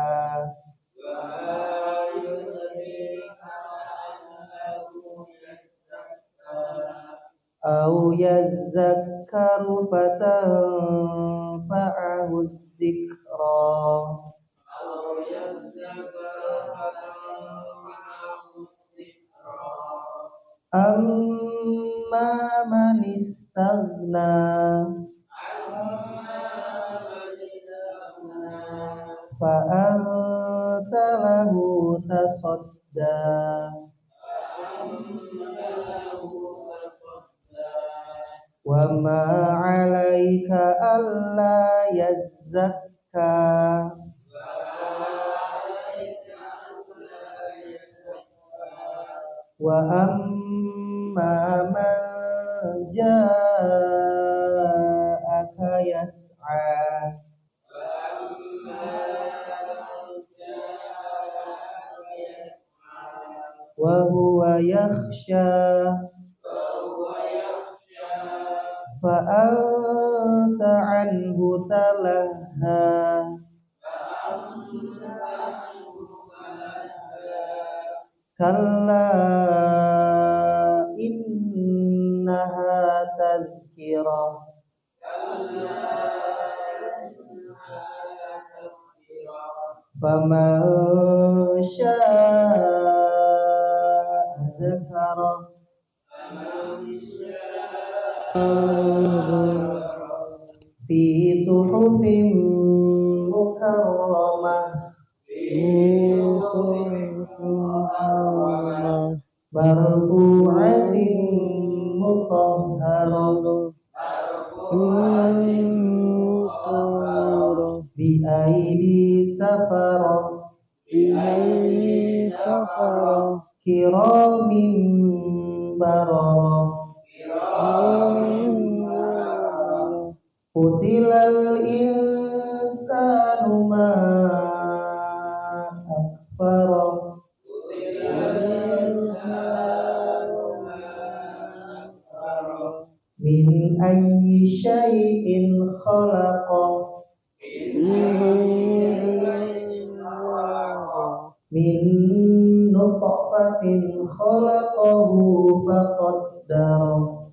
أو يذكر فتنفعه الذكرى أما من استغنى فأنت له تصدى وما عليك ألا يزكى وأما من جاءك يسعى وهو يخشى فأنت عنه تلهى كلا إنها تذكرة فمن شاء ذكره في صحف مكرمة مرفوعة مطهرة بأيدي سفرة kiramin bararah. Qutilal insanu ma akfarah. Min ayyi syai'in khalaqah. Min nutfatin khalaqahu faqaddarah.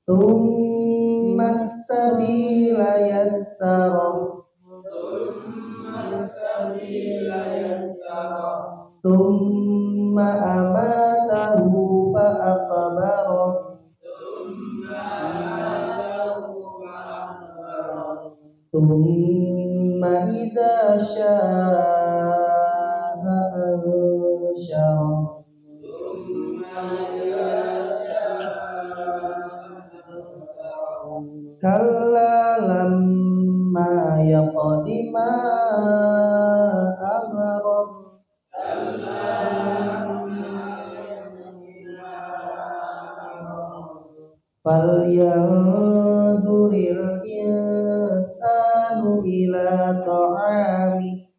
Tsumma as-sabila yassarah. Tsumma amatahu fa aqbarah. Tsumma idza syaa'a ansyarah. Kalla lamma yaqdi ma amarah. Falyanzuril insanu ila ta'ami.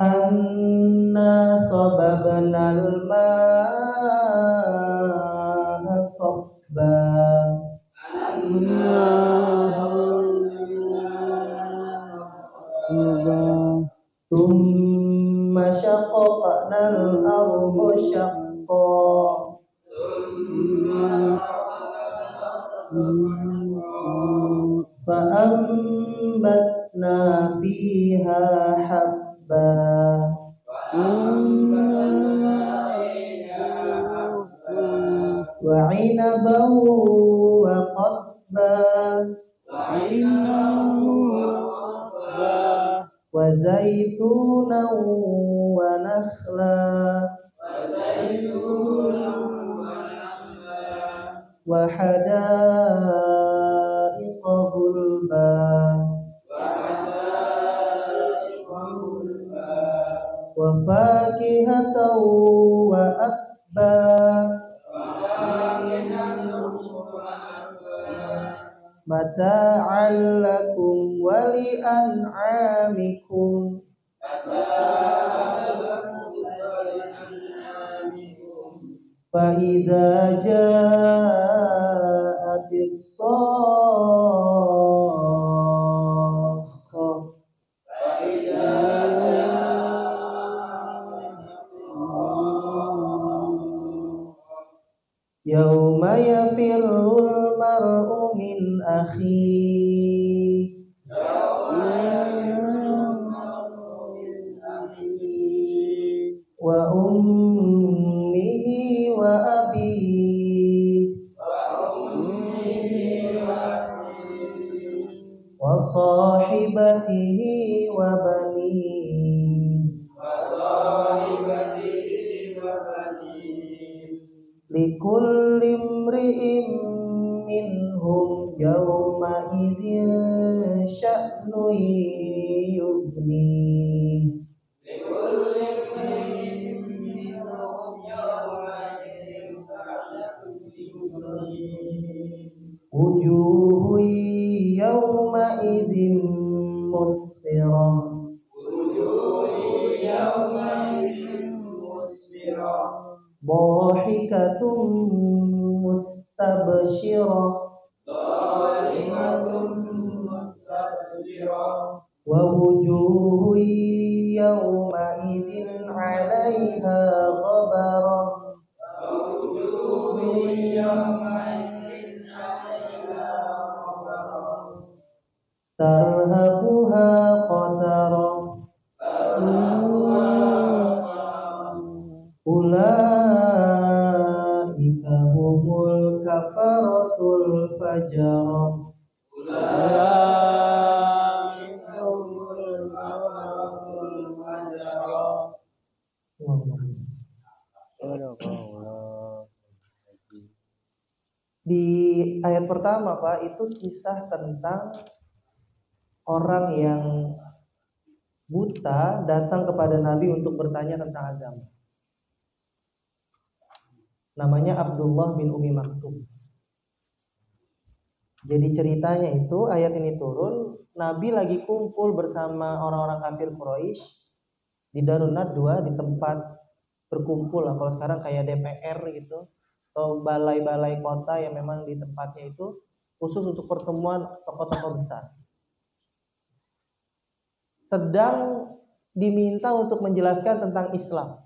Anna sababnal ma'a sabba. Tsumma syaqaqnal arda syaqqa. Fa'ambatna fiha habba. Wa 'inaban wa qadba. Wa zaitunan wa nakhla. Wa hadaiqa gulba. Wa fakihatan wa abba. Mata'an lakum wa li'an'amikum. Fa idza ja'atis sakhah. Yauma yafirrul mar'u min akhihi. Wa ummihi wa abihi. Wa sahibatihi wa banihi. Likulli imri'in minhum yawma idzin sya'nun yughnihi. Wujuhun yawma idzin musfirah. Dhahikatun mustabshirah. Wa wujuhun yawma idzin 'alaiha ghabarah. Tarhaquha qatarah. Ulaika humul kafaratul fajarah. Di ayat pertama Pak, itu kisah tentang orang yang buta datang kepada Nabi untuk bertanya tentang agama. Namanya Abdullah bin Umi Maktum. Jadi ceritanya itu, ayat ini turun, Nabi lagi kumpul bersama orang-orang kafir Quraisy di Darun Nadwa, di tempat berkumpul lah. Kalau sekarang kayak DPR gitu, atau balai-balai kota yang memang di tempatnya itu khusus untuk pertemuan tokoh-tokoh besar. Sedang diminta untuk menjelaskan tentang Islam.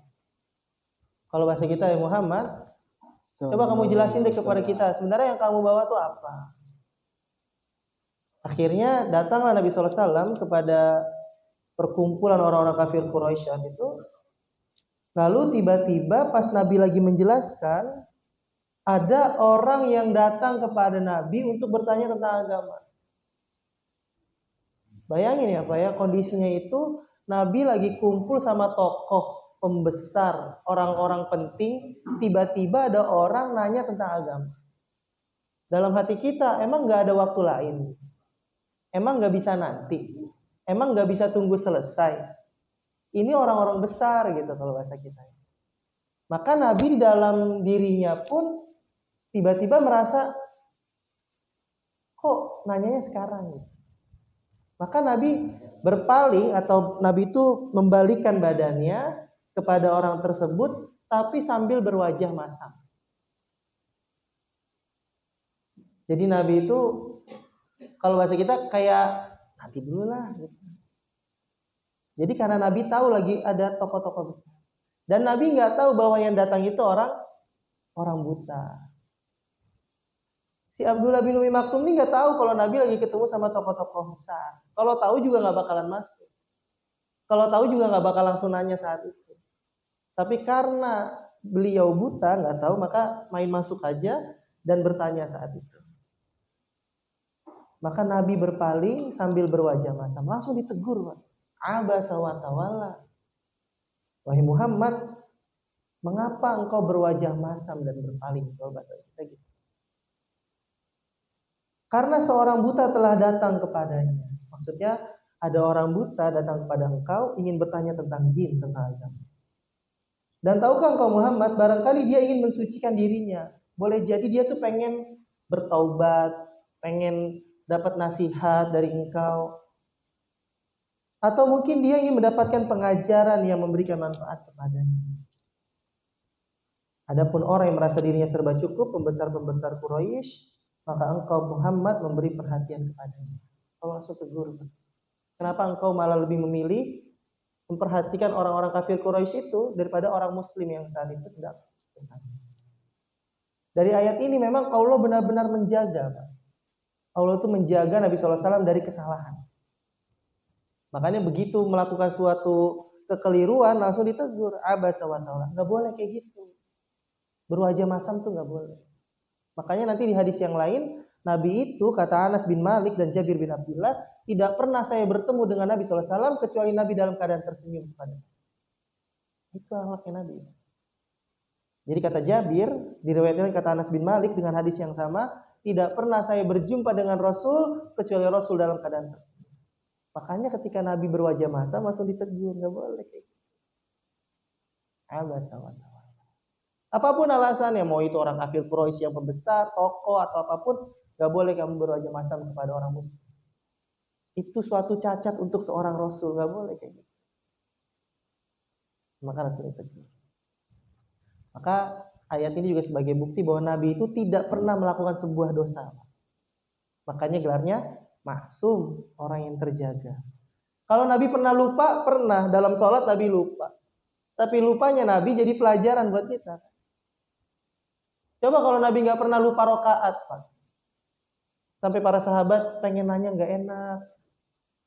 Kalau bahasa kita ya Muhammad, coba kamu jelasin deh kepada kita, sebenarnya yang kamu bawa tuh apa? Akhirnya datanglah Nabi SAW kepada perkumpulan orang-orang kafir Quraisy saat itu. Lalu tiba-tiba pas Nabi lagi menjelaskan, ada orang yang datang kepada Nabi untuk bertanya tentang agama. Bayangin ya Pak ya, kondisinya itu Nabi lagi kumpul sama tokoh pembesar, orang-orang penting, tiba-tiba ada orang nanya tentang agama. Dalam hati kita, emang gak ada waktu lain? Emang gak bisa nanti? Emang gak bisa tunggu selesai? Ini orang-orang besar gitu kalau bahasa kita. Maka Nabi di dalam dirinya pun tiba-tiba merasa, kok nanyanya sekarang gitu. Maka Nabi berpaling atau Nabi itu membalikkan badannya kepada orang tersebut, tapi sambil berwajah masam. Jadi Nabi itu kalau bahasa kita kayak nanti dulu lah gitu. Jadi karena Nabi tahu lagi ada tokoh-tokoh besar. Dan Nabi nggak tahu bahwa yang datang itu orang buta. Si Abdullah bin Umi Maktum ini nggak tahu kalau Nabi lagi ketemu sama tokoh-tokoh besar. Kalau tahu juga nggak bakalan masuk. Kalau tahu juga nggak bakal langsung nanya saat itu. Tapi karena beliau buta nggak tahu, maka main masuk aja dan bertanya saat itu. Maka Nabi berpaling sambil berwajah masam, langsung ditegur, Pak. Abasa wa tawalla. Wahai Muhammad, mengapa engkau berwajah masam dan berpaling? Kalau bahasa kita gitu. Karena seorang buta telah datang kepadanya. Maksudnya ada orang buta datang kepada engkau ingin bertanya tentang din, tentang agama. Dan tahukah engkau Muhammad, barangkali dia ingin mensucikan dirinya. Boleh jadi dia tuh pengen bertaubat, pengen dapat nasihat dari engkau. Atau mungkin dia ingin mendapatkan pengajaran yang memberikan manfaat kepadanya. Adapun orang yang merasa dirinya serba cukup, pembesar-pembesar Quraisy, maka engkau Muhammad memberi perhatian kepadanya. Allah langsung tegur. Kenapa engkau malah lebih memilih memperhatikan orang-orang kafir Quraisy itu daripada orang muslim yang saat itu sedang bertanya? Dari ayat ini memang Allah benar-benar menjaga, Pak. Allah itu menjaga Nabi SAW dari kesalahan. Makanya begitu melakukan suatu kekeliruan langsung ditegur. Abasa wa tawalla. Nggak boleh kayak gitu. Berwajah masam tuh nggak boleh. Makanya nanti di hadis yang lain, Nabi itu kata Anas bin Malik dan Jabir bin Abdullah, tidak pernah saya bertemu dengan Nabi SAW kecuali Nabi dalam keadaan tersenyum kepada saya. Itu akhlaknya Nabi. Jadi kata Jabir, diriwayatkan kata Anas bin Malik dengan hadis yang sama, tidak pernah saya berjumpa dengan Rasul kecuali Rasul dalam keadaan tersenyum. Makanya ketika Nabi berwajah masam langsung ditegur, nggak boleh kayak gitu. Abasa wa tawalla. Apapun alasannya, mau itu orang kafir Quraisy yang pembesar, tokoh atau apapun, nggak boleh kamu berwajah masam kepada orang muslim. Itu suatu cacat untuk seorang Rasul, nggak boleh kayak gitu. Maka Rasul ditegur. Maka ayat ini juga sebagai bukti bahwa Nabi itu tidak pernah melakukan sebuah dosa. Makanya gelarnya maksum, orang yang terjaga. Kalau Nabi pernah lupa, pernah dalam sholat Nabi lupa. Tapi lupanya Nabi jadi pelajaran buat kita. Coba kalau Nabi nggak pernah lupa rakaat, Pak. Sampai para sahabat pengen nanya nggak enak.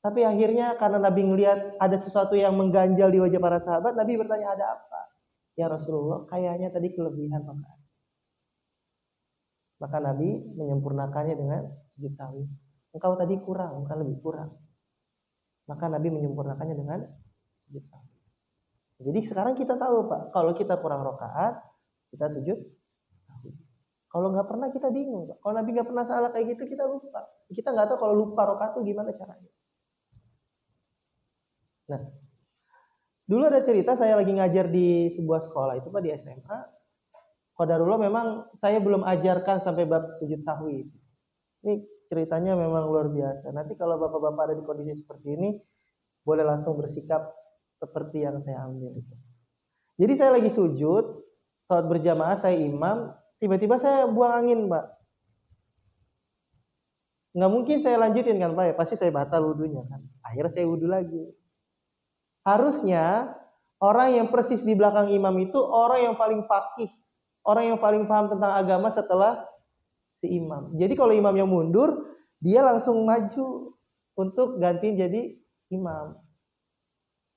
Tapi akhirnya karena Nabi ngelihat ada sesuatu yang mengganjal di wajah para sahabat, Nabi bertanya, ada apa? Ya Rasulullah, kayaknya tadi kelebihan rakaat. Maka Nabi menyempurnakannya dengan sujud sahwi. Engkau tadi kurang, bukan lebih kurang. Maka Nabi menyempurnakannya dengan sujud sahwi. Jadi sekarang kita tahu, Pak, kalau kita kurang rakaat, kita sujud sahwi. Kalau nggak pernah kita bingung, Pak. Kalau Nabi nggak pernah salah kayak gitu kita lupa. Kita nggak tahu kalau lupa rakaat itu gimana caranya. Nah, dulu ada cerita saya lagi ngajar di sebuah sekolah itu Pak, di SMA. Qadarullah memang saya belum ajarkan sampai bab sujud sahwi. Ini ceritanya memang luar biasa. Nanti kalau bapak-bapak ada di kondisi seperti ini, boleh langsung bersikap seperti yang saya ambil itu. Jadi saya lagi sujud, salat berjamaah, saya imam, tiba-tiba saya buang angin, Pak. Nggak mungkin saya lanjutin kan, Pak, ya? Pasti saya batal wudunya kan. Akhirnya saya wudu lagi. Harusnya orang yang persis di belakang imam itu orang yang paling faqih, orang yang paling paham tentang agama setelah si imam. Jadi kalau imam yang mundur, dia langsung maju untuk gantiin jadi imam.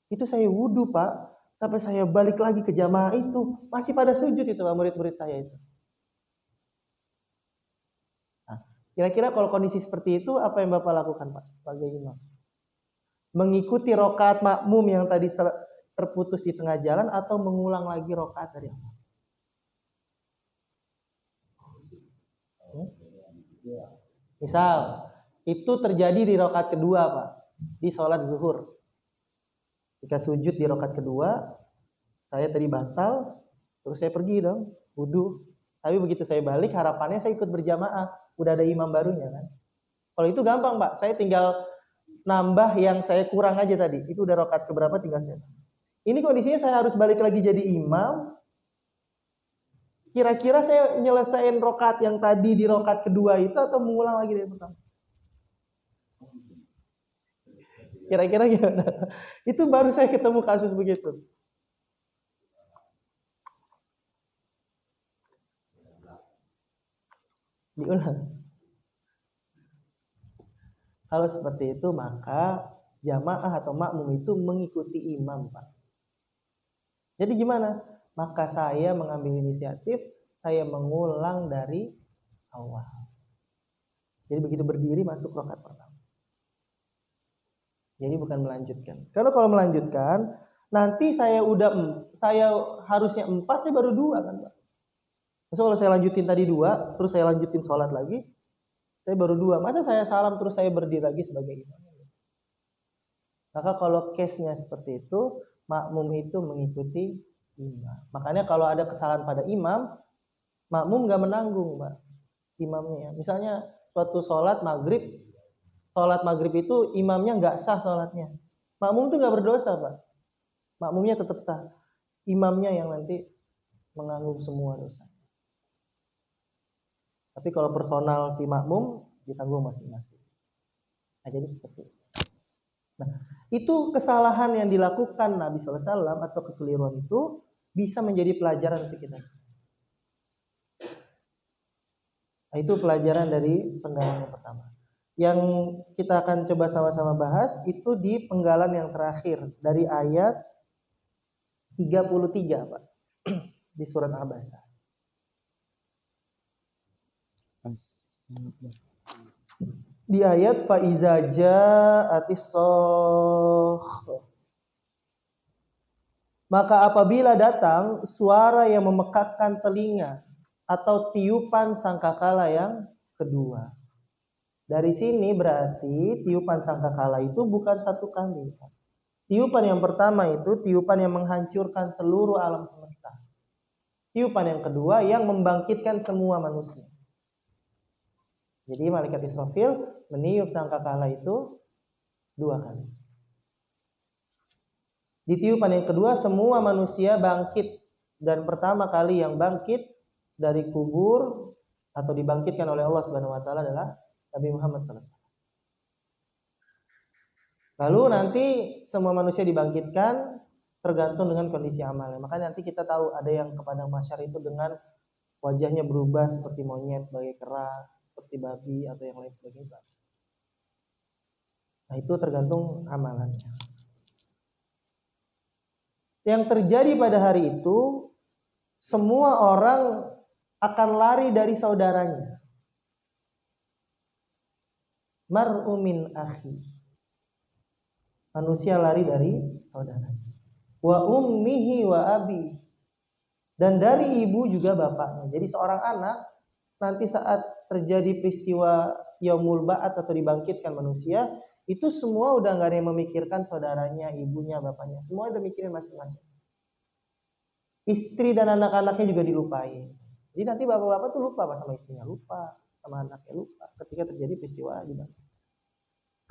Itu saya wudu, Pak. Sampai saya balik lagi ke jamaah itu, masih pada sujud itu Pak, murid-murid saya itu. Nah, kira-kira kalau kondisi seperti itu, apa yang Bapak lakukan Pak sebagai imam? Mengikuti rokaat makmum yang tadi terputus di tengah jalan atau mengulang lagi rokaat dari awal? Misal, itu terjadi di rokaat kedua Pak, di sholat zuhur. Jika sujud di rokaat kedua, saya tadi batal, terus saya pergi dong, wudu. Tapi begitu saya balik, harapannya saya ikut berjamaah, udah ada imam barunya kan. Kalau itu gampang Pak, saya tinggal nambah yang saya kurang aja tadi. Itu udah rokaat keberapa tinggal saya. Ini kondisinya saya harus balik lagi jadi imam. Kira-kira saya nyelesain rokaat yang tadi di rokaat kedua itu atau mengulang lagi dari pertama? Kira-kira gimana? Itu baru saya ketemu kasus begitu. Diulang. Kalau seperti itu maka jamaah atau makmum itu mengikuti imam Pak. Jadi gimana? Maka saya mengambil inisiatif, saya mengulang dari awal. Jadi begitu berdiri masuk rakaat pertama. Jadi bukan melanjutkan. Karena kalau melanjutkan, nanti saya harusnya 4, saya baru 2 kan Pak. Maksudnya kalau saya lanjutin tadi 2, terus saya lanjutin sholat lagi, saya baru 2. Masa saya salam terus saya berdiri lagi sebagai imam? Maka kalau case-nya seperti itu, makmum itu mengikuti imam. Makanya kalau ada kesalahan pada imam, makmum nggak menanggung Pak imamnya. Misalnya suatu sholat maghrib itu imamnya nggak sah sholatnya. Makmum itu nggak berdosa Pak. Makmumnya tetap sah. Imamnya yang nanti menanggung semua dosa. Tapi kalau personal si makmum ditanggung masing-masing. Nah, jadi seperti itu. Nah, itu kesalahan yang dilakukan Nabi SAW atau kekeliruan itu bisa menjadi pelajaran untuk kita. Nah, itu pelajaran dari penggalan yang pertama. Yang kita akan coba sama-sama bahas itu di penggalan yang terakhir dari ayat 33 Pak di surat Abasa. Di ayat fa iza ja'atis shakhah, maka apabila datang suara yang memekakkan telinga atau tiupan sangkakala yang kedua. Dari sini berarti tiupan sangkakala itu bukan satu kali. Tiupan yang pertama itu tiupan yang menghancurkan seluruh alam semesta. Tiupan yang kedua yang membangkitkan semua manusia. Jadi malaikat Israfil meniup sangkakala itu 2 kali. Di tiupan yang kedua semua manusia bangkit, dan pertama kali yang bangkit dari kubur atau dibangkitkan oleh Allah Subhanahu wa taala adalah Nabi Muhammad SAW. Lalu nanti semua manusia dibangkitkan tergantung dengan kondisi amalnya. Makanya nanti kita tahu ada yang ke padang mahsyar itu dengan wajahnya berubah seperti monyet, sebagai kera, seperti babi atau yang lain sebagainya. Nah, itu tergantung amalannya. Yang terjadi pada hari itu, semua orang akan lari dari saudaranya. Mar'u min akhi. Manusia lari dari saudaranya. Wa ummihi wa abi. Dan dari ibu juga bapaknya. Jadi seorang anak nanti saat terjadi peristiwa yaumul ba'ats atau dibangkitkan manusia, itu semua udah nggak ada yang memikirkan saudaranya, ibunya, bapaknya. Semua udah mikirin masing-masing. Istri dan anak-anaknya juga dilupai. Jadi nanti bapak-bapak tuh lupa sama istrinya, lupa sama anaknya, lupa ketika terjadi peristiwa dibangkitkan.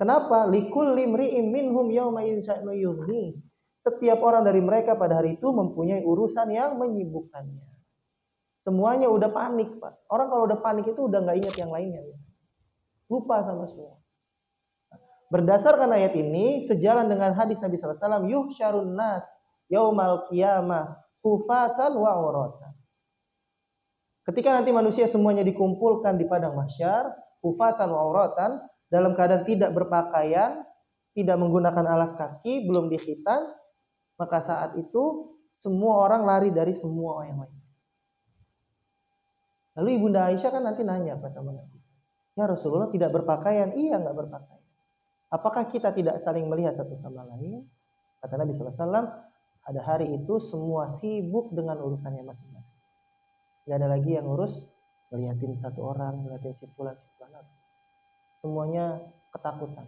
Kenapa? Likulli imri'in minhum yawma idzin sya'nun yughni. Setiap orang dari mereka pada hari itu mempunyai urusan yang menyibukkannya. Semuanya udah panik, Pak. Orang kalau udah panik itu udah nggak ingat yang lainnya. Lupa sama semua. Berdasarkan ayat ini, sejalan dengan hadis Nabi SAW, yuhsyarun nas yaumal qiyamah hufatan wa uratan. Ketika nanti manusia semuanya dikumpulkan di padang mahsyar, hufatan wa uratan, dalam keadaan tidak berpakaian, tidak menggunakan alas kaki, belum dikhitan, maka saat itu semua orang lari dari semua yang lain. Lalu Ibunda Aisyah kan nanti nanya apa sama Nabi? Ya Rasulullah tidak berpakaian? Iya nggak berpakaian. Apakah kita tidak saling melihat satu sama lain? Kata Nabi SAW, pada hari itu semua sibuk dengan urusannya masing-masing. Gak ada lagi yang ngurus ngeliatin satu orang, ngeliatin si fulan. Semuanya ketakutan.